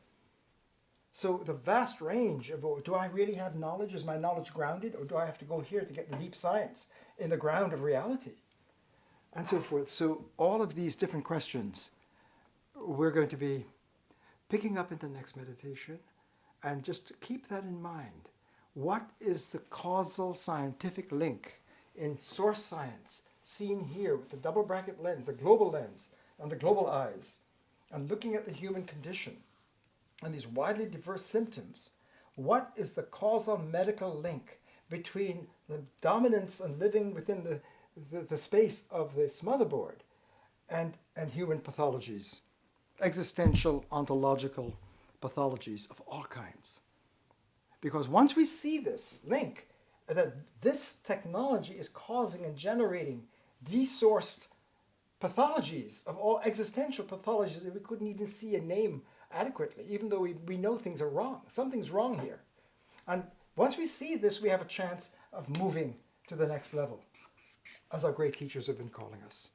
So the vast range of, do I really have knowledge? Is my knowledge grounded? Or do I have to go here to get the deep science in the ground of reality? And so forth. So all of these different questions we're going to be picking up in the next meditation, and just keep that in mind. What is the causal scientific link in source science seen here with the double bracket lens, the global lens, and the global eyes, and looking at the human condition and these widely diverse symptoms? What is the causal medical link between the dominance and living within the space of this motherboard and human pathologies? Existential, ontological pathologies of all kinds. Because once we see this link, that this technology is causing and generating desourced pathologies of all existential pathologies that we couldn't even see a name adequately, even though we know things are wrong. Something's wrong here. And once we see this, we have a chance of moving to the next level, as our great teachers have been calling us,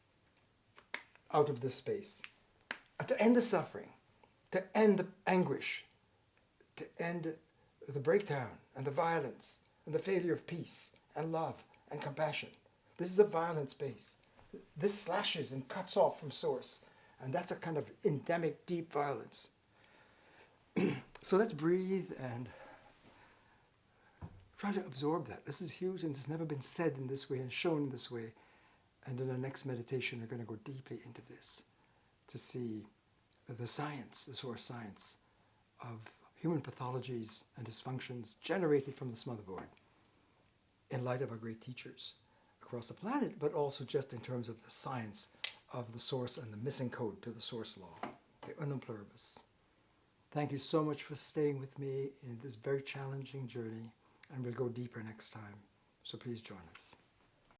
out of this space. To end the suffering, to end the anguish, to end the breakdown and the violence and the failure of peace and love and compassion. This is a violent space. This slashes and cuts off from source, and that's a kind of endemic, deep violence. So let's breathe and try to absorb that. This is huge, and it's never been said in this way and shown in this way. And in the next meditation, we're going to go deeply into this, to see the science, the source science of human pathologies and dysfunctions generated from this motherboard in light of our great teachers across the planet, but also just in terms of the science of the source and the missing code to the source law, the Unum Pluribus. Thank you so much for staying with me in this very challenging journey, and we'll go deeper next time. So please join us.